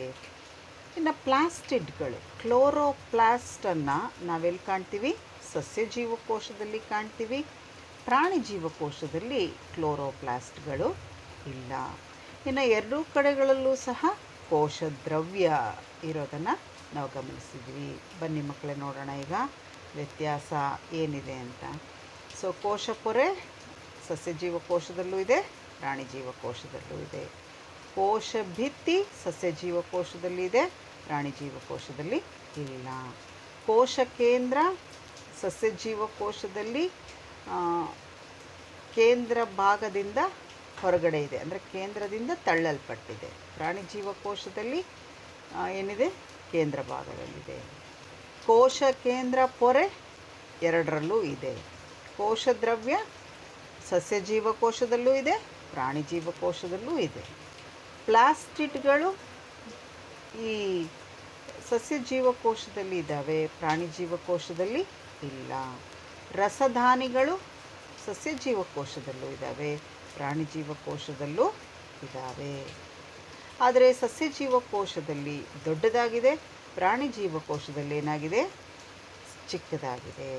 ಇನ್ನು ಪ್ಲಾಸ್ಟಿಡ್ಗಳು, ಕ್ಲೋರೋಪ್ಲಾಸ್ಟನ್ನು ನಾವೆಲ್ಲಿ ಕಾಣ್ತೀವಿ, ಸಸ್ಯ ಜೀವಕೋಶದಲ್ಲಿ ಕಾಣ್ತೀವಿ. ಪ್ರಾಣಿ ಜೀವಕೋಶದಲ್ಲಿ ಕ್ಲೋರೋಪ್ಲಾಸ್ಟ್ಗಳು ಇಲ್ಲ. ಇನ್ನು ಎರಡೂ ಕಡೆಗಳಲ್ಲೂ ಸಹ ಕೋಶ ದ್ರವ್ಯ ಇರೋದನ್ನು ನಾವು ಗಮನಿಸಿದ್ವಿ. ಬನ್ನಿ ಮಕ್ಕಳೇ, ನೋಡೋಣ ಈಗ ವ್ಯತ್ಯಾಸ ಏನಿದೆ ಅಂತ. ಸೊ ಕೋಶ ಪೊರೆ ಸಸ್ಯ ಜೀವಕೋಶದಲ್ಲೂ ಇದೆ, ಪ್ರಾಣಿ ಜೀವಕೋಶದಲ್ಲೂ ಇದೆ. ಕೋಶ ಭಿತ್ತಿ ಸಸ್ಯ ಜೀವಕೋಶದಲ್ಲಿ ಇದೆ, ಪ್ರಾಣಿ ಜೀವಕೋಶದಲ್ಲಿ ಇಲ್ಲ. ಕೋಶ ಕೇಂದ್ರ ಸಸ್ಯ ಜೀವಕೋಶದಲ್ಲಿ ಕೇಂದ್ರ ಭಾಗದಿಂದ ಹೊರಗಡೆ ಇದೆ, ಅಂದರೆ ಕೇಂದ್ರದಿಂದ ತಳ್ಳಲ್ಪಟ್ಟಿದೆ. ಪ್ರಾಣಿ ಜೀವಕೋಶದಲ್ಲಿ ಏನಿದೆ, ಕೇಂದ್ರ ಭಾಗದಲ್ಲಿದೆ. ಕೋಶ ಕೇಂದ್ರ ಪೊರೆ ಎರಡರಲ್ಲೂ ಇದೆ. ಕೋಶ ದ್ರವ್ಯ ಸಸ್ಯ ಜೀವಕೋಶದಲ್ಲೂ ಇದೆ, ಪ್ರಾಣಿ ಜೀವಕೋಶದಲ್ಲೂ ಇದೆ. ಪ್ಲಾಸ್ಟಿಡ್ಗಳು ಈ ಸಸ್ಯ ಜೀವಕೋಶದಲ್ಲಿ ಇದ್ದಾವೆ, ಪ್ರಾಣಿ ಜೀವಕೋಶದಲ್ಲಿ ಇಲ್ಲ. ರಸದಾನಿಗಳು ಸಸ್ಯ ಜೀವಕೋಶದಲ್ಲೂ ಇದ್ದಾವೆ, ಪ್ರಾಣಿ ಜೀವಕೋಶದಲ್ಲೂ ಇದ್ದಾವೆ. ಆದರೆ ಸಸ್ಯ ಜೀವಕೋಶದಲ್ಲಿ ದೊಡ್ಡದಾಗಿದೆ, ಪ್ರಾಣಿ ಜೀವಕೋಶದಲ್ಲಿ ಏನಾಗಿದೆ, ಚಿಕ್ಕದಾಗಿದೆ.